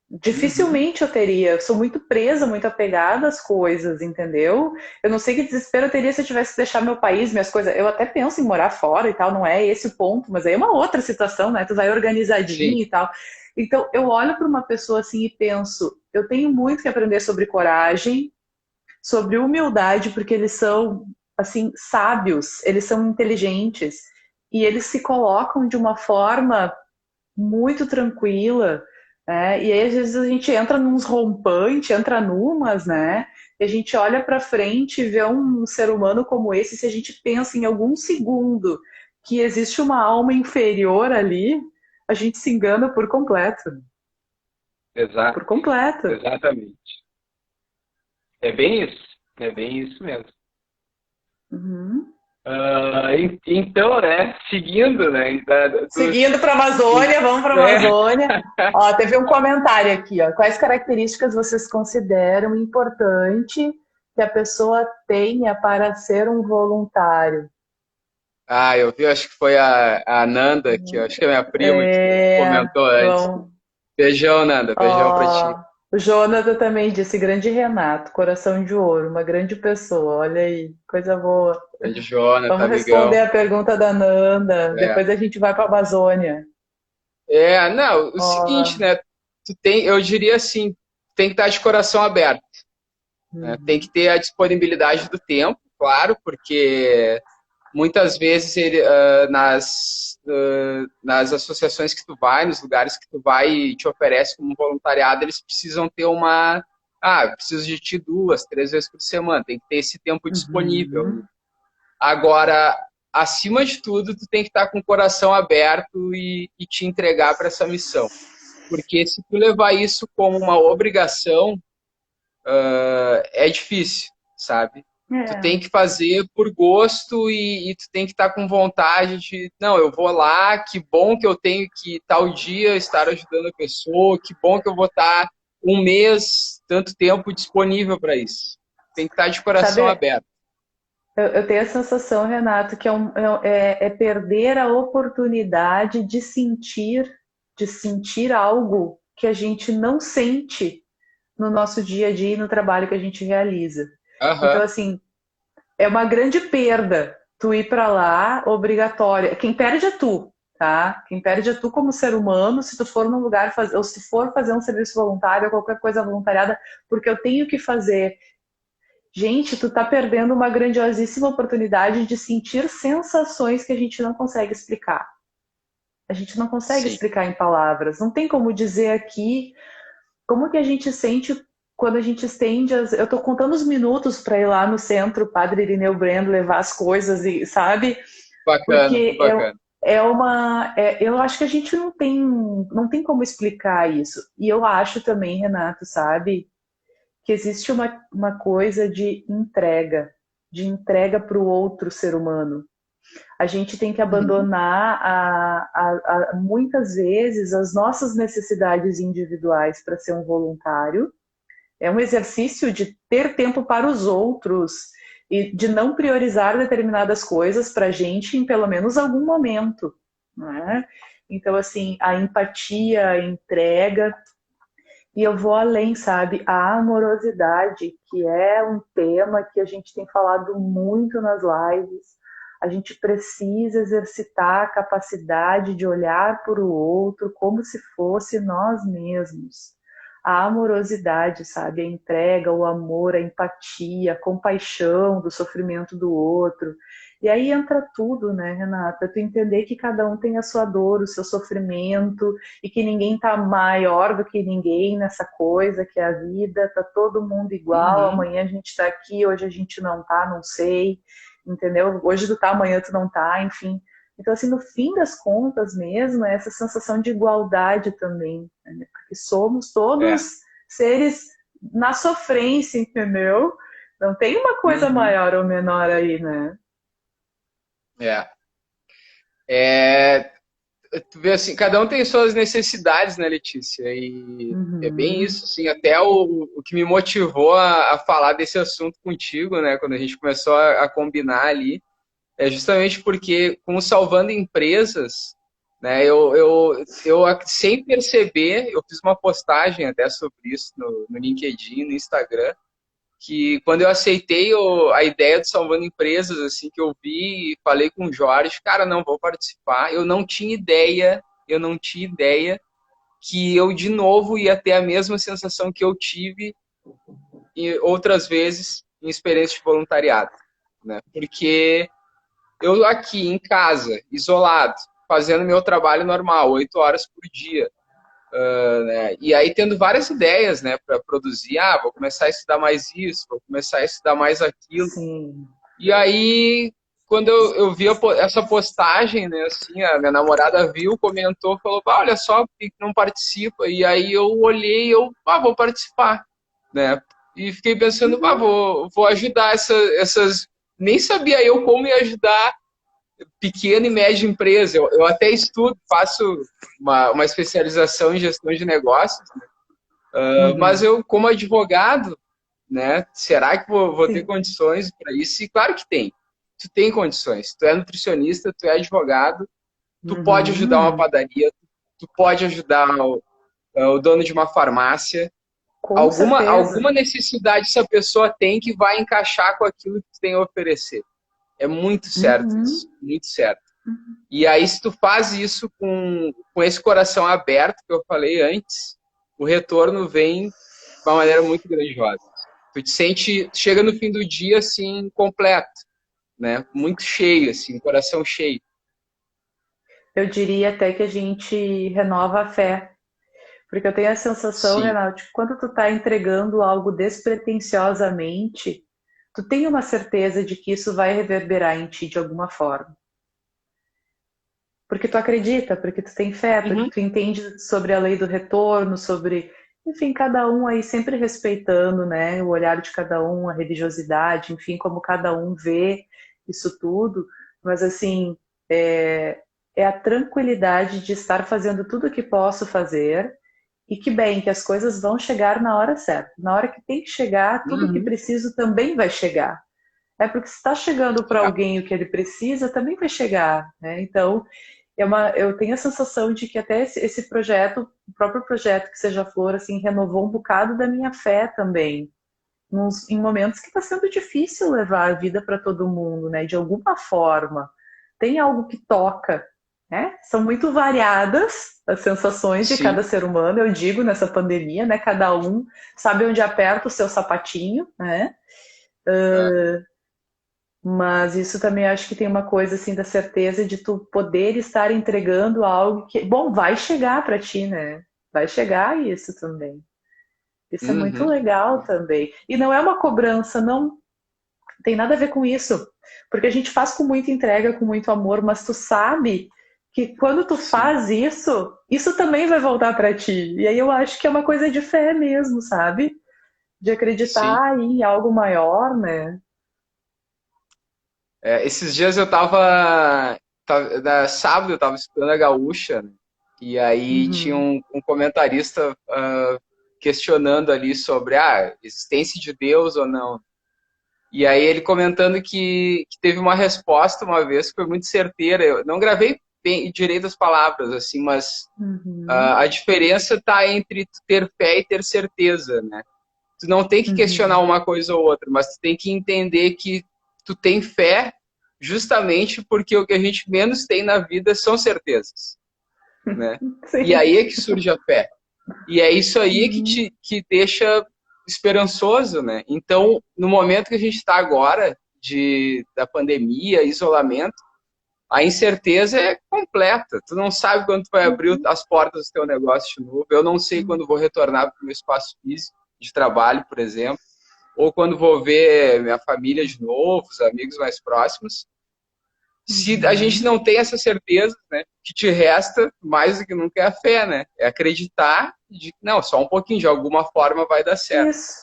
[SPEAKER 2] Uhum.
[SPEAKER 1] Dificilmente eu teria. Eu sou muito presa, muito apegada às coisas, entendeu? Eu não sei que desespero eu teria se eu tivesse que deixar meu país, minhas coisas. Eu até penso em morar fora e tal, não é esse o ponto, mas aí é uma outra situação, né? Tu vai
[SPEAKER 2] Sim,
[SPEAKER 1] organizadinho e tal. Então, eu olho para uma pessoa assim e penso, eu tenho muito que aprender sobre coragem, sobre humildade, porque eles são assim sábios, eles são inteligentes e eles se colocam de uma forma muito tranquila, né? E aí às vezes a gente entra nos rompantes, entra numas, né? E a gente olha para frente e vê um ser humano como esse, se a gente pensa em algum segundo que existe uma alma inferior ali, a gente se engana por completo,
[SPEAKER 2] exato,
[SPEAKER 1] por completo.
[SPEAKER 2] exatamente. É bem isso. É bem isso mesmo.
[SPEAKER 1] Uhum.
[SPEAKER 2] Então, né, seguindo, né,
[SPEAKER 1] Seguindo para a Amazônia, vamos para a
[SPEAKER 2] é,
[SPEAKER 1] Amazônia. Ó, teve um comentário aqui, ó. Quais características vocês consideram importante que a pessoa tenha para ser um voluntário?
[SPEAKER 2] eu vi, acho que foi a Nanda, que eu acho que é minha prima, que
[SPEAKER 1] É,
[SPEAKER 2] comentou antes.
[SPEAKER 1] vamos.
[SPEAKER 2] Beijão, Nanda, beijão pra ti.
[SPEAKER 1] Ó, o Jonathan também disse, grande Renato, coração de ouro, uma grande pessoa. Olha aí, coisa boa.
[SPEAKER 2] Grande Jonathan,
[SPEAKER 1] Vamos responder
[SPEAKER 2] amigão.
[SPEAKER 1] a pergunta da Nanda.
[SPEAKER 2] É.
[SPEAKER 1] Depois a gente vai para a Amazônia.
[SPEAKER 2] Não, o seguinte,
[SPEAKER 1] Ó,
[SPEAKER 2] né, eu diria assim, tem que estar de coração aberto, né, tem que
[SPEAKER 1] uhum,
[SPEAKER 2] ter a disponibilidade do tempo, claro, porque muitas vezes nas associações que tu vai, nos lugares que tu vai e te oferece como voluntariado, eles precisam ter preciso de ti 2, 3 vezes por semana, tem que ter esse tempo disponível, né?
[SPEAKER 1] uhum.
[SPEAKER 2] Agora, acima de tudo, tu tem que estar com o coração aberto e te entregar para essa missão. Porque se tu levar isso como uma obrigação, é difícil, sabe? Tu tem
[SPEAKER 1] É.
[SPEAKER 2] que fazer por gosto e tu tem que estar com vontade de, não, eu vou lá, que bom que eu tenho que tal dia estar ajudando a pessoa, que bom que eu vou estar um mês, tanto tempo disponível para isso. Tem que estar de coração
[SPEAKER 1] Sabe,
[SPEAKER 2] aberto.
[SPEAKER 1] eu tenho a sensação, Renato, que é perder a oportunidade de sentir algo que a gente não sente no nosso dia a dia e no trabalho que a gente realiza. Então,
[SPEAKER 2] Aham,
[SPEAKER 1] assim, é uma grande perda tu ir para lá obrigatória. Quem perde é tu, tá? Quem perde é tu como ser humano, se tu for num lugar fazer, ou se for fazer um serviço voluntário ou qualquer coisa voluntariada, porque eu tenho que fazer. Gente, tu tá perdendo uma grandiosíssima oportunidade de sentir sensações que a gente não consegue explicar. A gente não consegue
[SPEAKER 2] sim.
[SPEAKER 1] explicar em palavras. Não tem como dizer aqui como que a gente sente quando a gente estende as... Eu tô contando os minutos para ir lá no centro, Padre Irineu Brendo, levar as coisas e, sabe?
[SPEAKER 2] Bacana,
[SPEAKER 1] Porque
[SPEAKER 2] bacana.
[SPEAKER 1] eu acho que a gente não tem como explicar isso. E eu acho também, Renato, sabe, que existe uma coisa de entrega para o outro ser humano. A gente tem que
[SPEAKER 2] Uhum.
[SPEAKER 1] abandonar muitas vezes as nossas necessidades individuais para ser um voluntário. É um exercício de ter tempo para os outros e de não priorizar determinadas coisas para a gente em pelo menos algum momento. Né? Então, assim, a empatia, a entrega, e eu vou além, sabe? A amorosidade, que é um tema que a gente tem falado muito nas lives. A gente precisa exercitar a capacidade de olhar para o outro como se fosse nós mesmos. A amorosidade, sabe? A entrega, o amor, a empatia, a compaixão do sofrimento do outro. E aí entra tudo, né, Renata? Tu entender que cada um tem a sua dor, o seu sofrimento, e que ninguém tá maior do que ninguém nessa coisa que é a vida, tá todo mundo igual,
[SPEAKER 2] Uhum.
[SPEAKER 1] amanhã a gente tá aqui, hoje a gente não tá, não sei, entendeu? Hoje tu tá, amanhã tu não tá, enfim. Então, assim, no fim das contas mesmo, é essa sensação de igualdade também, né? Porque somos
[SPEAKER 2] É.
[SPEAKER 1] todos seres na sofrência, entendeu? Não tem uma coisa
[SPEAKER 2] Uhum.
[SPEAKER 1] maior ou menor aí, né?
[SPEAKER 2] É. É, tu vê assim, cada um tem suas necessidades, né, Letícia? E é bem
[SPEAKER 1] Uhum.
[SPEAKER 2] isso, assim, até o que me motivou a falar desse assunto contigo, né, quando a gente começou a combinar ali, é justamente porque, com o Salvando Empresas, né, sem perceber, eu fiz uma postagem até sobre isso no LinkedIn, no Instagram, que quando eu aceitei a ideia de Salvando Empresas, assim, que eu vi e falei com o Jorge, cara, não vou participar, eu não tinha ideia que eu de novo ia ter a mesma sensação que eu tive outras vezes em experiência de voluntariado, né? Porque eu aqui em casa, isolado, fazendo meu trabalho normal, 8 horas por dia, né? E aí tendo várias ideias, né, para produzir, vou começar a estudar mais isso, vou começar a estudar mais aquilo.
[SPEAKER 1] Sim.
[SPEAKER 2] E aí, quando eu vi essa postagem, né, assim, a minha namorada viu, comentou, falou, olha só, por que não participa? E aí eu olhei, vou participar, né? E fiquei pensando,
[SPEAKER 1] Uhum.
[SPEAKER 2] vou ajudar essas... Nem sabia eu como ia ajudar pequena e média empresa. Eu até estudo, faço uma especialização em gestão de negócios, né? Mas
[SPEAKER 1] Uhum.
[SPEAKER 2] eu, como advogado, né? Será que vou ter
[SPEAKER 1] Sim.
[SPEAKER 2] condições para isso? E claro que tem. Tu tem condições. Tu é nutricionista, tu é advogado, tu pode ajudar uma
[SPEAKER 1] Uhum.
[SPEAKER 2] padaria, tu pode ajudar o dono de uma farmácia.
[SPEAKER 1] Com
[SPEAKER 2] Alguma
[SPEAKER 1] certeza.
[SPEAKER 2] necessidade essa pessoa tem que vai encaixar com aquilo que tu tem a oferecer. É muito certo isso,
[SPEAKER 1] Uhum.
[SPEAKER 2] muito certo. E aí, se tu faz isso com esse coração aberto que eu falei antes, o retorno vem de uma maneira muito grandiosa. Tu te sente, chega no fim do dia assim, completo, né? Muito cheio, assim, coração cheio.
[SPEAKER 1] Eu diria até que a gente renova a fé. Porque eu tenho a sensação,
[SPEAKER 2] Sim.
[SPEAKER 1] Renato, que quando tu tá entregando algo despretensiosamente, tu tem uma certeza de que isso vai reverberar em ti de alguma forma. Porque tu acredita, porque tu tem fé, porque
[SPEAKER 2] Uhum.
[SPEAKER 1] tu entende sobre a lei do retorno, sobre, enfim, cada um aí sempre respeitando, né, o olhar de cada um, a religiosidade, enfim, como cada um vê isso tudo. Mas assim, é, é a tranquilidade de estar fazendo tudo o que posso fazer e que bem, que as coisas vão chegar na hora certa. Na hora que tem que chegar, tudo o que
[SPEAKER 2] Uhum.
[SPEAKER 1] preciso também vai chegar. É porque se está chegando para
[SPEAKER 2] É.
[SPEAKER 1] alguém o que ele precisa, também vai chegar, né? Então, eu tenho a sensação de que até esse projeto, o próprio projeto que Seja Flor, assim, renovou um bocado da minha fé também. Em momentos que está sendo difícil levar a vida para todo mundo, né? De alguma forma. Tem algo que toca, né? São muito variadas as sensações de
[SPEAKER 2] Sim.
[SPEAKER 1] cada ser humano, eu digo, nessa pandemia, né? Cada um sabe onde aperta o seu sapatinho, né?
[SPEAKER 2] É.
[SPEAKER 1] Mas isso também acho que tem uma coisa assim da certeza de tu poder estar entregando algo que, bom, vai chegar para ti, né? Vai chegar isso também. Isso é muito
[SPEAKER 2] Uhum.
[SPEAKER 1] legal também. E não é uma cobrança, não tem nada a ver com isso. Porque a gente faz com muita entrega, com muito amor, mas tu sabe que quando tu
[SPEAKER 2] Sim.
[SPEAKER 1] faz isso, isso também vai voltar para ti. E aí eu acho que é uma coisa de fé mesmo, sabe? De
[SPEAKER 2] Sim.
[SPEAKER 1] acreditar em algo maior, né?
[SPEAKER 2] Esses dias sábado eu tava estudando a Gaúcha, né? E aí tinha
[SPEAKER 1] Uhum.
[SPEAKER 2] um comentarista questionando ali sobre a existência de Deus ou não. E aí ele comentando que teve uma resposta uma vez que foi muito certeira. Eu não gravei bem direito as palavras, assim, mas
[SPEAKER 1] Uhum.
[SPEAKER 2] a diferença está entre ter fé e ter certeza, né? Tu não tem que questionar
[SPEAKER 1] Uhum.
[SPEAKER 2] uma coisa ou outra, mas tu tem que entender que tu tem fé justamente porque o que a gente menos tem na vida são certezas, né? E
[SPEAKER 1] Sim.
[SPEAKER 2] aí é que surge a fé. E é isso aí
[SPEAKER 1] Uhum.
[SPEAKER 2] que deixa esperançoso, né? Então, no momento que a gente está agora, da pandemia, isolamento, a incerteza é completa. Tu não sabe quando tu vai abrir
[SPEAKER 1] Uhum.
[SPEAKER 2] as portas do teu negócio de novo. Eu não sei quando vou retornar para o meu espaço físico de trabalho, por exemplo, ou quando vou ver minha família de novo, os amigos mais próximos. Se a gente
[SPEAKER 1] Uhum.
[SPEAKER 2] não tem essa certeza, né, o que te resta mais do que nunca é a fé, né? É acreditar de que, não, só um pouquinho, de alguma forma vai dar certo.
[SPEAKER 1] Isso.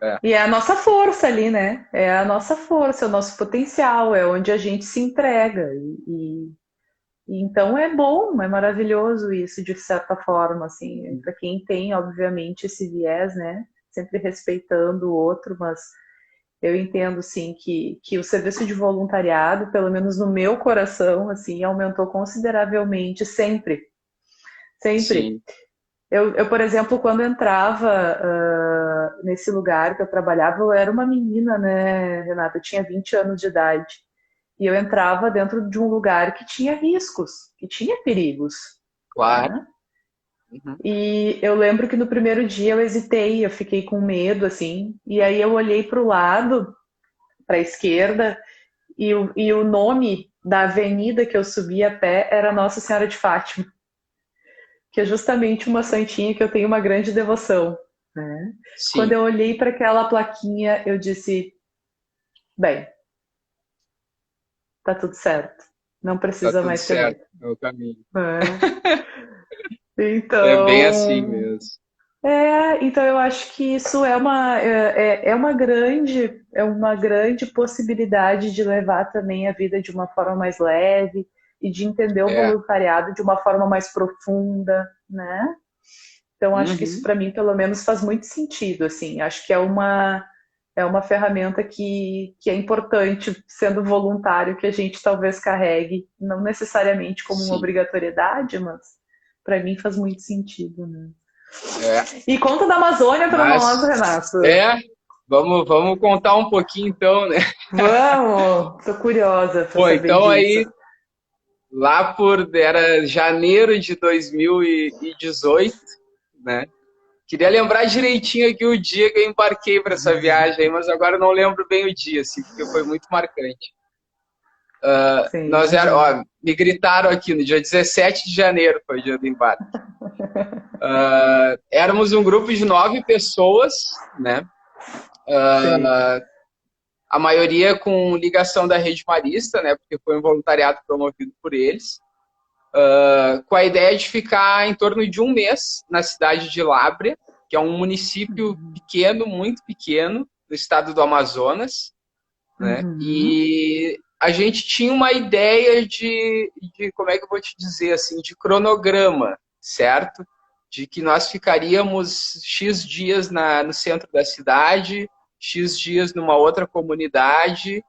[SPEAKER 2] É,
[SPEAKER 1] E é a nossa força ali, né? É a nossa força, é o nosso potencial, é onde a gente se entrega. E então é bom, é maravilhoso isso, de certa forma, assim, para quem tem, obviamente, esse viés, né? Sempre respeitando o outro, mas eu entendo, sim, que o serviço de voluntariado, pelo menos no meu coração, assim, aumentou consideravelmente sempre, sempre.
[SPEAKER 2] sim,
[SPEAKER 1] Por exemplo, quando entrava nesse lugar que eu trabalhava, eu era uma menina, né, Renata? Eu tinha 20 anos de idade. E eu entrava dentro de um lugar que tinha riscos, que tinha perigos,
[SPEAKER 2] claro.
[SPEAKER 1] né?
[SPEAKER 2] Uhum.
[SPEAKER 1] E eu lembro que no primeiro dia eu hesitei, eu fiquei com medo, assim. E aí eu olhei para o lado, para a esquerda, e o nome da avenida que eu subi a pé era Nossa Senhora de Fátima, que é justamente uma santinha que eu tenho uma grande devoção, né? Quando
[SPEAKER 2] Sim,
[SPEAKER 1] eu olhei para aquela plaquinha, eu disse: bem, tá tudo certo, não
[SPEAKER 2] tá
[SPEAKER 1] precisa
[SPEAKER 2] tudo
[SPEAKER 1] mais ter
[SPEAKER 2] certo,
[SPEAKER 1] medo.
[SPEAKER 2] é o caminho.
[SPEAKER 1] Né?
[SPEAKER 2] É bem assim
[SPEAKER 1] Então,
[SPEAKER 2] mesmo.
[SPEAKER 1] então eu acho que isso é uma grande possibilidade de levar também a vida de uma forma mais leve e de entender o
[SPEAKER 2] É.
[SPEAKER 1] voluntariado de uma forma mais profunda, né? Então acho que isso
[SPEAKER 2] Uhum.
[SPEAKER 1] para mim pelo menos faz muito sentido, assim. Acho que é uma ferramenta que é importante, sendo voluntário, que a gente talvez carregue, não necessariamente como uma
[SPEAKER 2] Sim.
[SPEAKER 1] obrigatoriedade, mas para mim faz muito sentido, né?
[SPEAKER 2] É.
[SPEAKER 1] E conta da Amazônia para nós,
[SPEAKER 2] Mas,
[SPEAKER 1] Renato.
[SPEAKER 2] é, vamos contar um pouquinho então, né?
[SPEAKER 1] Vamos! Tô curiosa para
[SPEAKER 2] Pô,
[SPEAKER 1] saber
[SPEAKER 2] então
[SPEAKER 1] disso.
[SPEAKER 2] aí, era janeiro de 2018, né? Queria lembrar direitinho aqui o dia que eu embarquei para essa viagem aí, mas agora eu não lembro bem o dia, assim, porque foi muito marcante.
[SPEAKER 1] Sim, imagino.
[SPEAKER 2] Ó, me gritaram aqui no dia 17 de janeiro, foi o dia do embarque. Éramos um grupo de 9 pessoas, né?
[SPEAKER 1] Sim.
[SPEAKER 2] A maioria com ligação da Rede Marista, né? Porque foi um voluntariado promovido por eles, com a ideia de ficar em torno de um mês na cidade de Lábrea, que é um município pequeno, muito pequeno, do estado do Amazonas, né?
[SPEAKER 1] Uhum.
[SPEAKER 2] E a gente tinha uma ideia de como é que eu vou te dizer assim, de cronograma, certo? De que nós ficaríamos X dias no centro da cidade, X dias numa outra comunidade,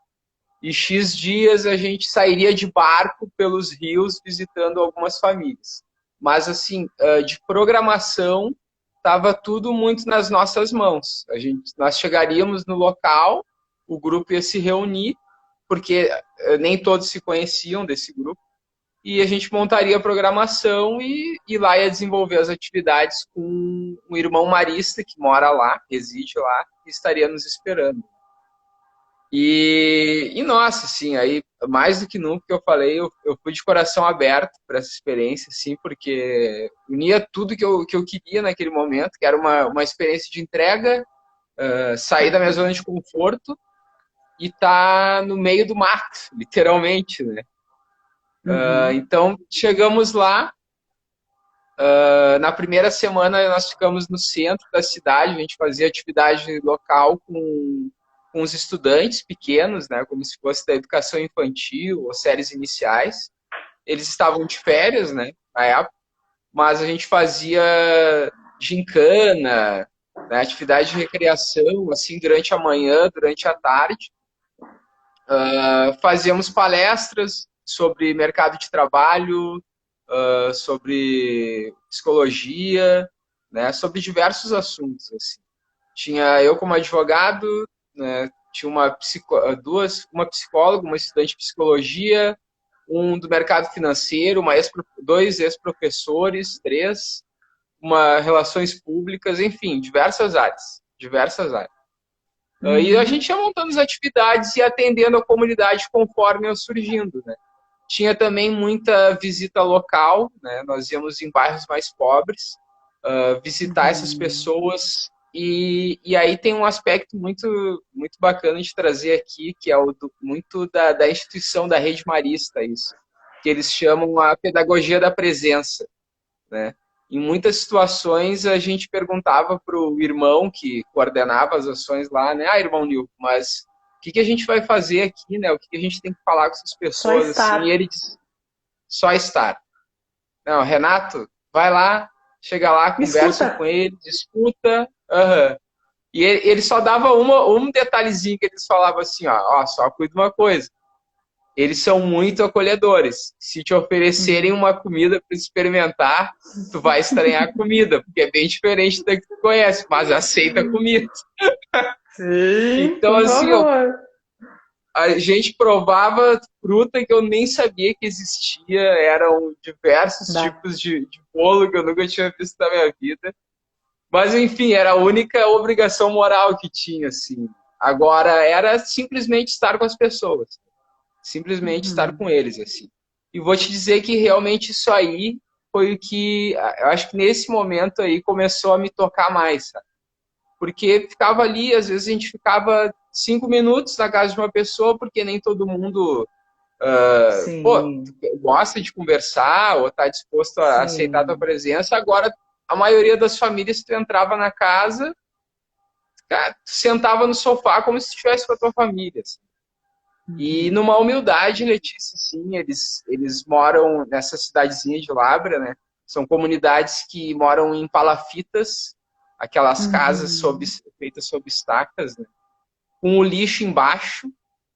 [SPEAKER 2] e X dias a gente sairia de barco pelos rios visitando algumas famílias. Mas, assim, de programação, estava tudo muito nas nossas mãos. Nós chegaríamos no local, o grupo ia se reunir, porque nem todos se conheciam desse grupo, e a gente montaria a programação e lá ia desenvolver as atividades com um irmão marista que mora lá, reside lá, e estaria nos esperando. Nossa, assim, aí, mais do que nunca que eu falei, eu fui de coração aberto para essa experiência, assim, porque unia tudo que eu queria naquele momento, que era uma experiência de entrega, sair da minha zona de conforto e estar no meio do mato, literalmente, né?
[SPEAKER 1] Uhum.
[SPEAKER 2] Então, chegamos lá, na primeira semana nós ficamos no centro da cidade, a gente fazia atividade local com os estudantes pequenos, né, como se fosse da educação infantil ou séries iniciais. Eles estavam de férias, né, na época, mas a gente fazia gincana, né, atividade de recreação, assim, durante a manhã, durante a tarde. Fazíamos palestras sobre mercado de trabalho, sobre psicologia, né, sobre diversos assuntos. Assim. Tinha eu como advogado, né, tinha uma psicóloga, uma estudante de psicologia, um do mercado financeiro, dois ex-professores, três, uma relações públicas, enfim, diversas áreas, diversas áreas. E a
[SPEAKER 1] Uhum.
[SPEAKER 2] gente ia montando as atividades e atendendo a comunidade conforme ia surgindo, né? Tinha também muita visita local, né? Nós íamos em bairros mais pobres, visitar essas
[SPEAKER 1] Uhum.
[SPEAKER 2] pessoas e aí tem um aspecto muito muito bacana de trazer aqui, que é muito da instituição da Rede Marista, isso, que eles chamam a pedagogia da presença, né? Em muitas situações a gente perguntava para o irmão que coordenava as ações lá, né? Ah, irmão Nil, mas o que a gente vai fazer aqui, né? O que a gente tem que falar com essas
[SPEAKER 1] Só
[SPEAKER 2] pessoas, assim? E
[SPEAKER 1] estar.
[SPEAKER 2] ele disse, só estar. Não, Renato, vai lá, chega lá,
[SPEAKER 1] Me
[SPEAKER 2] conversa
[SPEAKER 1] escuta.
[SPEAKER 2] com ele, escuta. Aham. E ele só dava um detalhezinho que eles falavam assim, ó, só cuida de uma coisa. Eles são muito acolhedores. Se te oferecerem
[SPEAKER 1] Uhum.
[SPEAKER 2] uma comida para experimentar, tu vai estranhar a comida, porque é bem diferente da que tu conhece, mas aceita a comida.
[SPEAKER 1] Sim,
[SPEAKER 2] Então,
[SPEAKER 1] por
[SPEAKER 2] assim,
[SPEAKER 1] favor.
[SPEAKER 2] a gente provava fruta que eu nem sabia que existia, eram diversos
[SPEAKER 1] Dá.
[SPEAKER 2] tipos de bolo que eu nunca tinha visto na minha vida. Mas, enfim, era a única obrigação moral que tinha, assim. Agora, era simplesmente estar com as pessoas. Simplesmente estar
[SPEAKER 1] Uhum.
[SPEAKER 2] com eles, assim. E vou te dizer que realmente isso aí foi o que, eu acho que nesse momento aí começou a me tocar mais, sabe? Porque ficava ali, às vezes a gente ficava 5 minutos na casa de uma pessoa, porque nem todo mundo, pô,
[SPEAKER 1] Sim,
[SPEAKER 2] gosta de conversar ou está disposto a aceitar a tua
[SPEAKER 1] sim.
[SPEAKER 2] presença. Agora, a maioria das famílias, tu entrava na casa, cara, tu sentava no sofá como se estivesse com a tua família, assim. E
[SPEAKER 1] Uhum.
[SPEAKER 2] numa humildade, Letícia, sim, eles moram nessa cidadezinha de Labra, né? São comunidades que moram em palafitas, aquelas casas
[SPEAKER 1] Uhum.
[SPEAKER 2] feitas sob estacas, né? Com o lixo embaixo,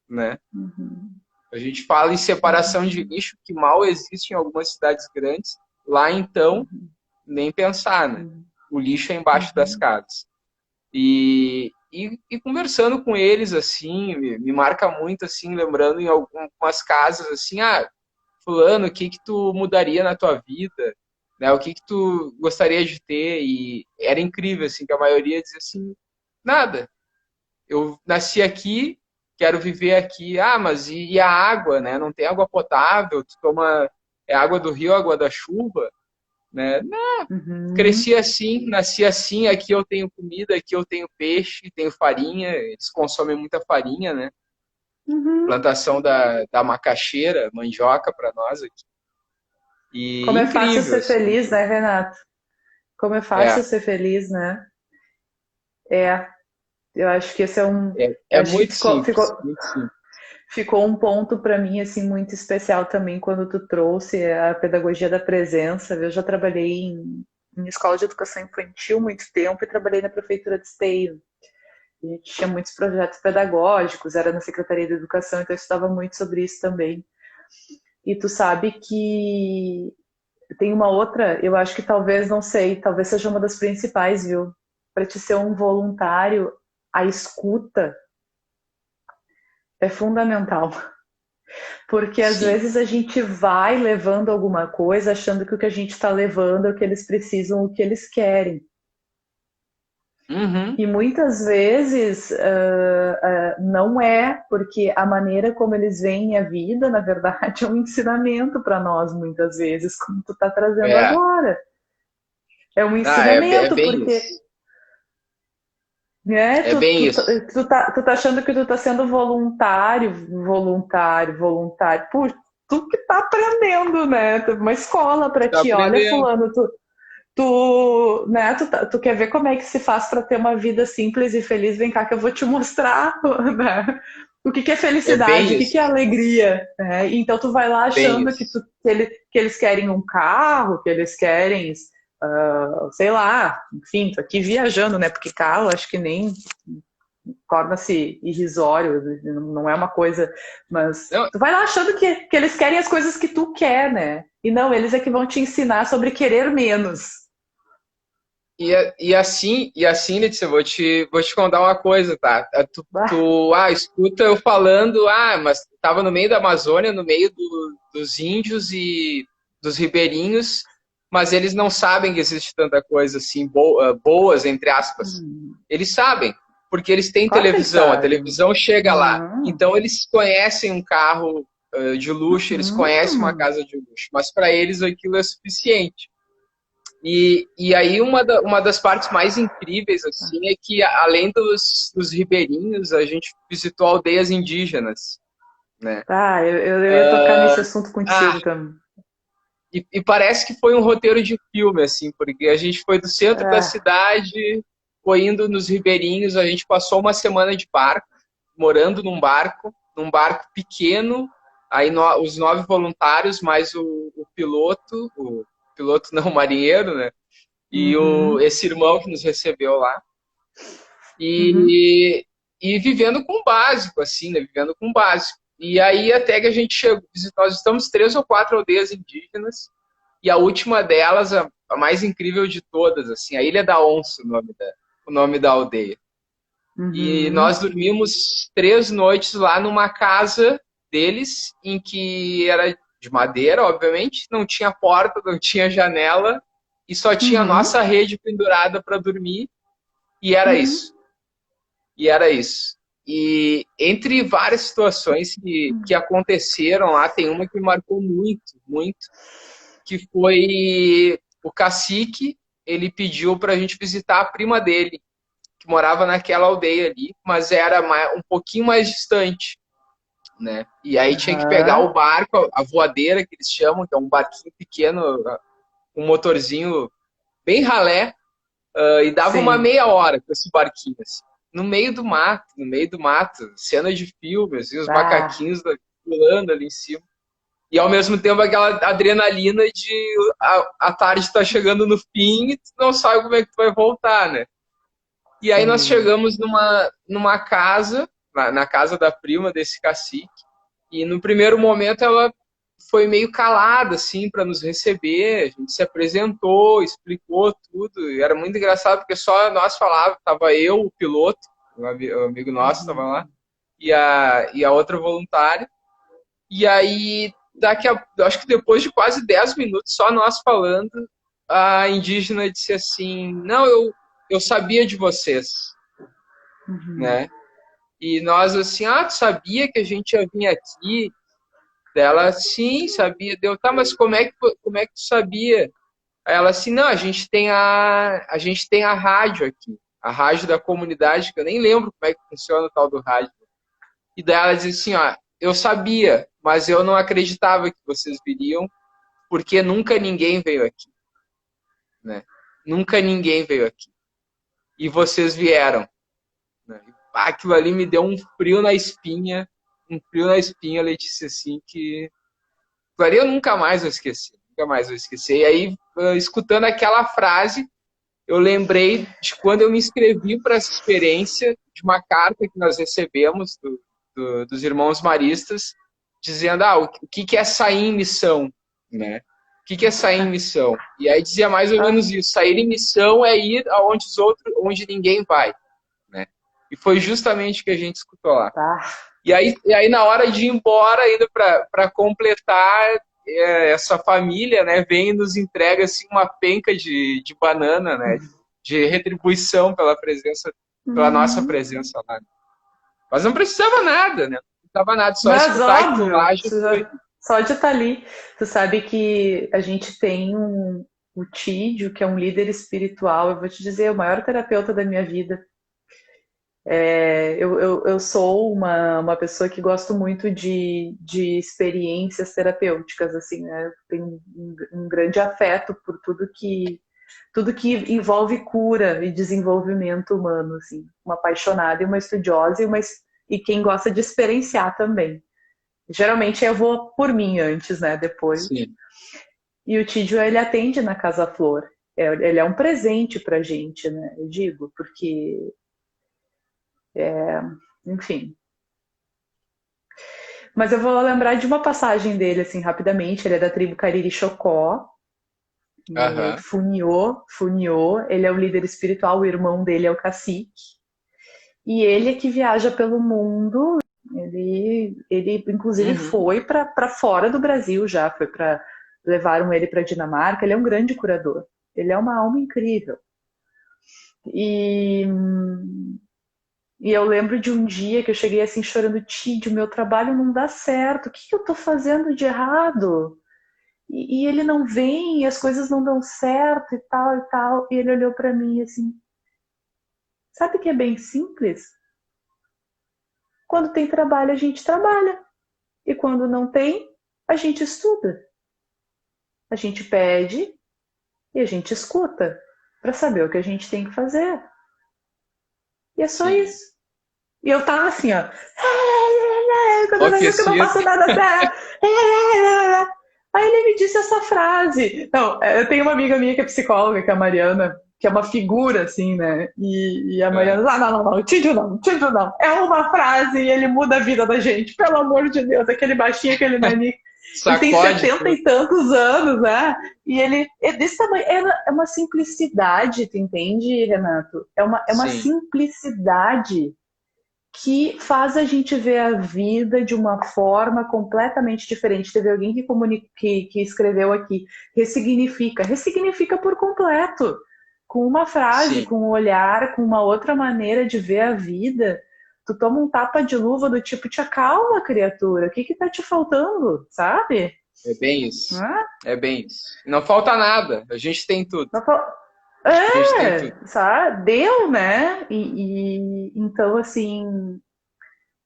[SPEAKER 2] né?
[SPEAKER 1] Uhum.
[SPEAKER 2] A gente fala em separação de
[SPEAKER 1] Uhum.
[SPEAKER 2] lixo, que mal existe em algumas cidades grandes. Lá, então,
[SPEAKER 1] Uhum.
[SPEAKER 2] nem pensar, né?
[SPEAKER 1] Uhum.
[SPEAKER 2] O lixo é embaixo das
[SPEAKER 1] Uhum.
[SPEAKER 2] casas. E conversando com eles, assim, me marca muito, assim, lembrando em algumas casas, assim, ah, fulano, o que que tu mudaria na tua vida? Né? O que que tu gostaria de ter? E era incrível, assim, que a maioria dizia assim, nada. Eu nasci aqui, quero viver aqui. Ah, mas e a água, né? Não tem água potável, tu toma água do rio, água da chuva, né? Cresci
[SPEAKER 1] Uhum.
[SPEAKER 2] assim, nasci assim, aqui eu tenho comida, aqui eu tenho peixe, tenho farinha, eles consomem muita farinha, né?
[SPEAKER 1] Uhum.
[SPEAKER 2] Plantação da macaxeira, mandioca para nós aqui. E
[SPEAKER 1] Como é fácil
[SPEAKER 2] incrível,
[SPEAKER 1] ser
[SPEAKER 2] assim.
[SPEAKER 1] feliz, né, Renato? Como é fácil
[SPEAKER 2] É,
[SPEAKER 1] ser feliz, né? É, eu acho que esse é um.
[SPEAKER 2] é
[SPEAKER 1] Acho que
[SPEAKER 2] muito
[SPEAKER 1] ficou,
[SPEAKER 2] simples,
[SPEAKER 1] ficou,
[SPEAKER 2] muito simples.
[SPEAKER 1] ficou um ponto para mim assim muito especial também quando tu trouxe a pedagogia da presença. Eu já trabalhei em escola de educação infantil muito tempo e trabalhei na prefeitura de Esteio. A gente tinha muitos projetos pedagógicos, era na Secretaria de Educação, então eu estudava muito sobre isso também. E tu sabe que tem uma outra, eu acho que talvez, não sei, talvez seja uma das principais, viu? Para te ser um voluntário, a escuta é fundamental. Porque às
[SPEAKER 2] Sim.
[SPEAKER 1] vezes a gente vai levando alguma coisa achando que o que a gente está levando é o que eles precisam, o que eles querem.
[SPEAKER 2] Uhum.
[SPEAKER 1] E muitas vezes não é, porque a maneira como eles veem a vida, na verdade, é um ensinamento para nós, muitas vezes, como tu está trazendo
[SPEAKER 2] É.
[SPEAKER 1] agora. É um
[SPEAKER 2] Ah, é
[SPEAKER 1] ensinamento,
[SPEAKER 2] bem
[SPEAKER 1] porque
[SPEAKER 2] isso.
[SPEAKER 1] né,
[SPEAKER 2] É bem isso.
[SPEAKER 1] tu tá achando que tu tá sendo voluntário, voluntário, voluntário. Puxa, tu que tá aprendendo, né? Tem uma escola para
[SPEAKER 2] Tá
[SPEAKER 1] ti. Olha,
[SPEAKER 2] aprendendo.
[SPEAKER 1] fulano, né, tu quer ver como é que se faz para ter uma vida simples e feliz? Vem cá que eu vou te mostrar, né? O que é
[SPEAKER 2] É
[SPEAKER 1] felicidade,
[SPEAKER 2] bem
[SPEAKER 1] o que é
[SPEAKER 2] isso.
[SPEAKER 1] alegria, né? Então tu vai lá
[SPEAKER 2] Bem
[SPEAKER 1] achando
[SPEAKER 2] isso.
[SPEAKER 1] que eles querem um carro, que eles querem, sei lá, enfim, tô aqui viajando, né? Porque carro acho que nem torna-se irrisório, não é uma coisa, mas
[SPEAKER 2] Não,
[SPEAKER 1] tu vai lá achando que eles querem as coisas que tu quer, né? E não, eles é que vão te ensinar sobre querer menos.
[SPEAKER 2] e assim, Letícia, vou te contar uma coisa, tá?
[SPEAKER 1] Bah.
[SPEAKER 2] Escuta eu falando, mas tava no meio da Amazônia, no meio dos índios e dos ribeirinhos, mas eles não sabem que existe tanta coisa assim, boas, entre aspas. Eles sabem, porque eles têm
[SPEAKER 1] Claro que eles
[SPEAKER 2] televisão, a
[SPEAKER 1] sabem.
[SPEAKER 2] televisão chega lá.
[SPEAKER 1] Uhum.
[SPEAKER 2] Então eles conhecem um carro, de luxo, eles conhecem uma
[SPEAKER 1] Uhum.
[SPEAKER 2] casa de luxo, mas para eles aquilo é suficiente. E aí uma das partes mais incríveis assim é que além dos ribeirinhos, a gente visitou aldeias indígenas, né?
[SPEAKER 1] Ah, eu ia tocar nesse assunto
[SPEAKER 2] Ah,
[SPEAKER 1] contigo também.
[SPEAKER 2] E parece que foi um roteiro de filme, assim, porque a gente foi do centro da
[SPEAKER 1] Ah,
[SPEAKER 2] cidade, foi indo nos ribeirinhos, a gente passou uma semana de barco, morando num barco pequeno, aí os 9 voluntários, mais o piloto não, o marinheiro, né? E
[SPEAKER 1] uhum,
[SPEAKER 2] esse irmão que nos recebeu lá.
[SPEAKER 1] uhum,
[SPEAKER 2] E, e vivendo com o básico, assim, né? Vivendo com o básico. E aí até que a gente chegou, nós estamos 3 ou 4 aldeias indígenas, e a última delas, a mais incrível de todas, assim, a Ilha da Onça, o nome da aldeia. E nós
[SPEAKER 1] uhum,
[SPEAKER 2] dormimos 3 noites lá numa casa deles, em que era de madeira, obviamente, não tinha porta, não tinha janela, e só tinha a
[SPEAKER 1] uhum,
[SPEAKER 2] nossa rede pendurada para dormir, e era
[SPEAKER 1] uhum,
[SPEAKER 2] isso. E era isso. E entre várias situações que aconteceram lá, tem uma que me marcou muito, muito, que foi o cacique, ele pediu para a gente visitar a prima dele, que morava naquela aldeia ali, mas era um pouquinho mais distante, né? E aí tinha que pegar
[SPEAKER 1] aham,
[SPEAKER 2] o barco, a voadeira que eles chamam, que é um barquinho pequeno, um motorzinho bem ralé, e dava uma
[SPEAKER 1] sim.
[SPEAKER 2] meia hora com esse barquinho, assim. No meio do mato, cena de filme, assim, os
[SPEAKER 1] Ah,
[SPEAKER 2] macaquinhos pulando ali em cima. E ao mesmo tempo aquela adrenalina de a tarde tá chegando no fim e tu não sabe como é que tu vai voltar, né? E aí nós
[SPEAKER 1] sim.
[SPEAKER 2] chegamos numa casa, na casa da prima desse cacique, e no primeiro momento ela foi meio calada, assim, para nos receber. A gente se apresentou, explicou tudo. E era muito engraçado, porque só nós falávamos. Tava eu, o piloto, o amigo nosso estava lá,
[SPEAKER 1] Uhum.
[SPEAKER 2] e a outra voluntária. E aí, acho que depois de quase 10 minutos, só nós falando, a indígena disse assim, não, eu sabia de vocês,
[SPEAKER 1] Uhum.
[SPEAKER 2] né? E nós assim, tu sabia que a gente ia vir aqui? Dela, sim, sabia. Deu, tá, mas como é que tu sabia? Aí ela assim, não, a gente tem a rádio aqui, a rádio da comunidade, que eu nem lembro como é que funciona o tal do rádio. E daí ela diz assim, ó, eu sabia, mas eu não acreditava que vocês viriam, porque nunca ninguém veio aqui, né? Nunca ninguém veio aqui. E vocês vieram, né? Aquilo ali me deu um frio na espinha, Letícia, assim, que claro, eu nunca mais vou esquecer, nunca mais vou esquecer. E aí, escutando aquela frase, eu lembrei de quando eu me inscrevi para essa experiência, de uma carta que nós recebemos dos irmãos maristas, dizendo, o que é sair em missão, né? O que é sair em missão? E aí dizia mais ou
[SPEAKER 1] Ah,
[SPEAKER 2] menos isso, sair em missão é ir aonde onde ninguém vai, né? E foi justamente o que a gente escutou lá.
[SPEAKER 1] tá.
[SPEAKER 2] E aí na hora de ir embora, ainda para completar, essa família, né, vem e nos entrega assim, uma penca de banana, né, de retribuição pela nossa
[SPEAKER 1] Uhum.
[SPEAKER 2] presença lá. Mas não precisava nada, né? Não precisava nada, só
[SPEAKER 1] Mas
[SPEAKER 2] escutar aquilo
[SPEAKER 1] óbvio,
[SPEAKER 2] lá já foi.
[SPEAKER 1] só de estar ali. Tu sabe que a gente tem o Tídio, que é um líder espiritual. Eu vou te dizer, é o maior terapeuta da minha vida. Eu sou uma pessoa que gosto muito de experiências terapêuticas, assim, né? Eu tenho um grande afeto por tudo que envolve cura e desenvolvimento humano, assim. Uma apaixonada e uma estudiosa e quem gosta de experienciar também. Geralmente eu vou por mim antes, né? Depois.
[SPEAKER 2] Sim.
[SPEAKER 1] E o Tídio, ele atende na Casa Flor. Ele é um presente pra gente, né? Eu digo, porque, enfim. Mas eu vou lembrar de uma passagem dele, assim, rapidamente. Ele é da tribo Cariri Chocó, no
[SPEAKER 2] Aham.
[SPEAKER 1] Funiô. Ele é o líder espiritual, o irmão dele é o cacique. E ele é que viaja pelo mundo. Ele inclusive,
[SPEAKER 2] Uhum.
[SPEAKER 1] foi para fora do Brasil já. Levaram ele para Dinamarca. Ele é um grande curador. Ele é uma alma incrível. E, e eu lembro de um dia que eu cheguei assim chorando, Tídio, meu trabalho não dá certo. O que eu estou fazendo de errado? E ele não vem, e as coisas não dão certo e tal e tal. E ele olhou para mim assim, sabe que é bem simples? Quando tem trabalho, a gente trabalha. E quando não tem, a gente estuda. a gente pede e a gente escuta para saber o que a gente tem que fazer. E é só
[SPEAKER 2] Sim.
[SPEAKER 1] isso. E eu tava assim, ó. Quando eu vejo que eu não
[SPEAKER 2] Enlouquecido.
[SPEAKER 1] faço nada certo. Aí ele me disse essa frase. Não, eu tenho uma amiga minha que é psicóloga, que é a Mariana, que é uma figura, assim, né? E a
[SPEAKER 2] É.
[SPEAKER 1] Mariana, não, Tídio não, Tídio não. É uma frase e ele muda a vida da gente, pelo amor de Deus. Aquele baixinho, aquele nani. Ele tem
[SPEAKER 2] Sacode
[SPEAKER 1] 70
[SPEAKER 2] tudo.
[SPEAKER 1] e tantos anos, né? E ele é desse tamanho. É uma simplicidade, tu entende, Renato? É uma
[SPEAKER 2] Sim.
[SPEAKER 1] simplicidade que faz a gente ver a vida de uma forma completamente diferente. Teve alguém que escreveu aqui, ressignifica por completo, com uma frase,
[SPEAKER 2] Sim.
[SPEAKER 1] com um olhar, com uma outra maneira de ver a vida. Tu toma um tapa de luva do tipo, te acalma, criatura, o que que tá te faltando, sabe?
[SPEAKER 2] É bem isso.
[SPEAKER 1] Hã?
[SPEAKER 2] É bem isso. Não falta nada. A gente tem tudo.
[SPEAKER 1] Não fa-
[SPEAKER 2] A gente tem tudo.
[SPEAKER 1] sabe? Deu, né? Então, assim,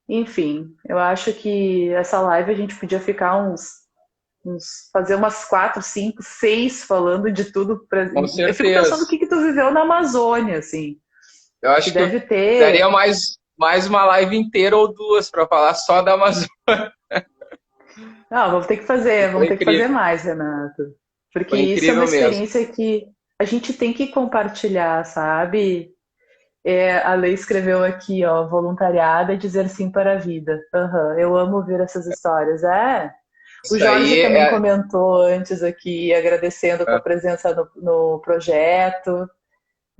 [SPEAKER 1] enfim, eu acho que essa live a gente podia ficar fazer umas 4, 5, 6 falando de tudo.
[SPEAKER 2] Com
[SPEAKER 1] Eu fico pensando o
[SPEAKER 2] certeza.
[SPEAKER 1] que que tu viveu na Amazônia, assim,
[SPEAKER 2] Eu
[SPEAKER 1] que
[SPEAKER 2] acho que eu
[SPEAKER 1] deve ter.
[SPEAKER 2] daria mais uma live inteira ou duas para falar só da Amazônia.
[SPEAKER 1] Não, vamos
[SPEAKER 2] Foi
[SPEAKER 1] ter que fazer
[SPEAKER 2] incrível.
[SPEAKER 1] mais, Renato, porque
[SPEAKER 2] Foi
[SPEAKER 1] isso é uma
[SPEAKER 2] incrível mesmo.
[SPEAKER 1] experiência que a gente tem que compartilhar, sabe? A Lei escreveu aqui, ó, voluntariado é dizer sim para a vida. Aham, eu amo ouvir essas histórias. O
[SPEAKER 2] Isso
[SPEAKER 1] Jorge
[SPEAKER 2] aí
[SPEAKER 1] também
[SPEAKER 2] é
[SPEAKER 1] comentou antes aqui, agradecendo a tua
[SPEAKER 2] é,
[SPEAKER 1] presença no projeto.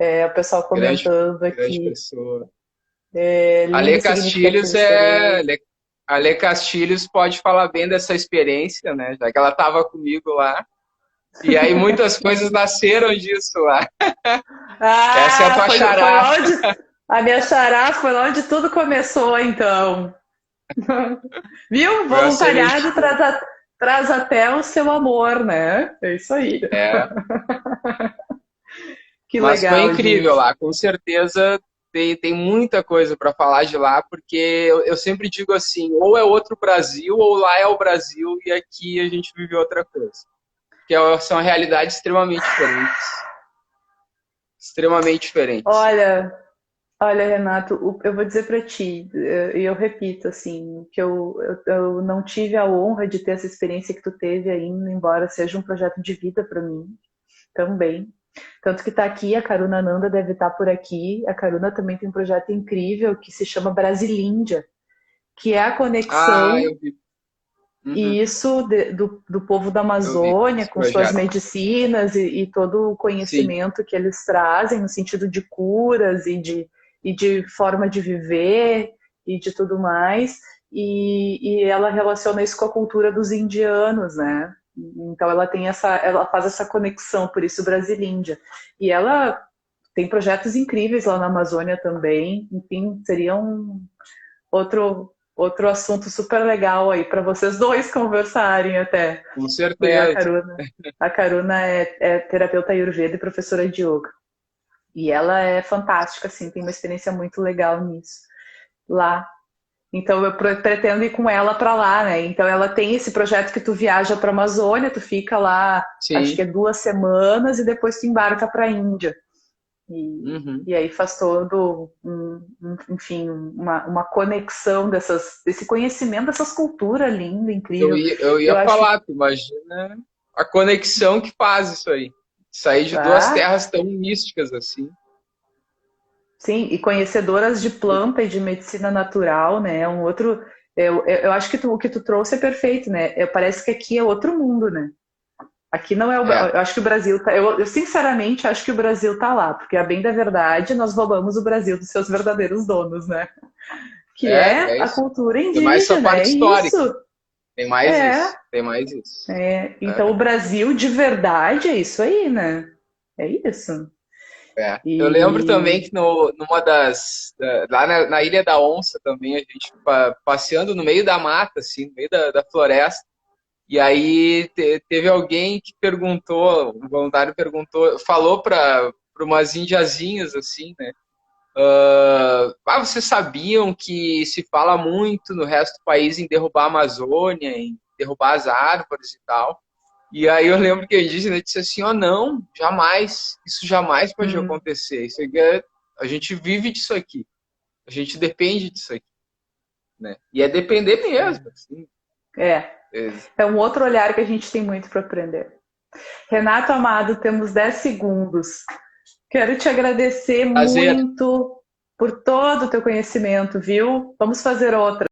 [SPEAKER 1] O pessoal
[SPEAKER 2] grande,
[SPEAKER 1] comentando
[SPEAKER 2] grande
[SPEAKER 1] aqui.
[SPEAKER 2] pessoa. A
[SPEAKER 1] Lindo
[SPEAKER 2] Lê
[SPEAKER 1] e significativo
[SPEAKER 2] Castilhos
[SPEAKER 1] ser.
[SPEAKER 2] A Lê Castilhos pode falar bem dessa experiência, né? Já que ela estava comigo lá. E aí muitas coisas nasceram disso lá. Essa é a tua
[SPEAKER 1] Foi
[SPEAKER 2] xará.
[SPEAKER 1] lá onde. A minha xará foi lá onde tudo começou, então. Viu?
[SPEAKER 2] Foi a
[SPEAKER 1] Voluntariado
[SPEAKER 2] sementinha.
[SPEAKER 1] traz até o seu amor, né? É isso aí.
[SPEAKER 2] É.
[SPEAKER 1] Que
[SPEAKER 2] Mas foi
[SPEAKER 1] legal,
[SPEAKER 2] incrível
[SPEAKER 1] gente.
[SPEAKER 2] lá. Com certeza tem muita coisa para falar de lá, porque eu sempre digo assim, ou é outro Brasil, ou lá é o Brasil, e aqui a gente vive outra coisa. São realidades extremamente diferentes. Extremamente diferentes.
[SPEAKER 1] Olha, olha, Renato, eu vou dizer para ti, e eu repito, assim, que eu não tive a honra de ter essa experiência que tu teve ainda, embora seja um projeto de vida para mim também. Tanto que está aqui, a Karuna Nanda deve estar por aqui. A Karuna também tem um projeto incrível que se chama Brasilíndia, que é a
[SPEAKER 2] Ah,
[SPEAKER 1] conexão
[SPEAKER 2] eu vi. Uhum,
[SPEAKER 1] e isso do povo da
[SPEAKER 2] eu vi
[SPEAKER 1] Amazônia,
[SPEAKER 2] esse
[SPEAKER 1] com suas
[SPEAKER 2] projeto.
[SPEAKER 1] medicinas e todo o
[SPEAKER 2] Sim.
[SPEAKER 1] conhecimento que eles trazem no sentido de curas e de forma de viver e de tudo mais. E ela relaciona isso com a cultura dos indianos, né? Então ela faz essa conexão, por isso Brasilíndia. E ela tem projetos incríveis lá na Amazônia também. Enfim, seria outro assunto super legal aí para vocês dois conversarem até.
[SPEAKER 2] Com
[SPEAKER 1] Né?
[SPEAKER 2] certeza.
[SPEAKER 1] A Karuna é terapeuta Ayurveda e professora de yoga. E ela é fantástica, assim, tem uma experiência muito legal nisso lá. Então eu pretendo ir com ela para lá, né? Então ela tem esse projeto que tu viaja para a Amazônia, tu fica lá, acho que
[SPEAKER 2] Sim.
[SPEAKER 1] é 2 semanas e depois tu embarca para a Índia.
[SPEAKER 2] Uhum.
[SPEAKER 1] E aí faz todo, enfim, uma conexão desse conhecimento dessas culturas linda, incrível.
[SPEAKER 2] Eu
[SPEAKER 1] Eu
[SPEAKER 2] ia
[SPEAKER 1] acho,
[SPEAKER 2] falar, tu imagina a conexão que faz isso aí. Sair de duas
[SPEAKER 1] ah,
[SPEAKER 2] terras tão místicas assim.
[SPEAKER 1] sim, e conhecedoras de planta e de medicina natural, né? É um outro, eu acho que o que tu trouxe é perfeito, né? Parece que aqui é outro mundo, né? Aqui não é
[SPEAKER 2] É,
[SPEAKER 1] eu acho que o Brasil tá, eu sinceramente acho que o Brasil tá lá, porque a bem da verdade nós roubamos o Brasil dos seus verdadeiros donos, né? Que é
[SPEAKER 2] é
[SPEAKER 1] a
[SPEAKER 2] isso.
[SPEAKER 1] cultura
[SPEAKER 2] Tem mais essa
[SPEAKER 1] indígena,
[SPEAKER 2] parte
[SPEAKER 1] é isso.
[SPEAKER 2] histórica. Tem mais
[SPEAKER 1] É,
[SPEAKER 2] isso. Tem mais isso.
[SPEAKER 1] então o
[SPEAKER 2] É,
[SPEAKER 1] Brasil de verdade é isso aí, né? É isso.
[SPEAKER 2] é. Eu lembro também
[SPEAKER 1] E
[SPEAKER 2] que numa lá na Ilha da Onça também, a gente passeando no meio da mata, assim, no meio da floresta. E aí teve alguém que perguntou, um voluntário perguntou, falou para umas indiazinhas assim, né? Vocês sabiam que se fala muito no resto do país em derrubar a Amazônia, em derrubar as árvores e tal? E aí eu lembro que a indígena disse assim, ó, não, jamais, isso jamais pode
[SPEAKER 1] Hum,
[SPEAKER 2] acontecer. A gente vive disso aqui, a gente depende disso aqui, né? E é depender
[SPEAKER 1] sim.
[SPEAKER 2] mesmo, assim.
[SPEAKER 3] É. É um outro olhar que a gente tem muito para aprender. Renato Amado, temos 10 segundos. Quero te agradecer
[SPEAKER 2] Prazer.
[SPEAKER 3] muito por todo o teu conhecimento, viu? Vamos fazer outra.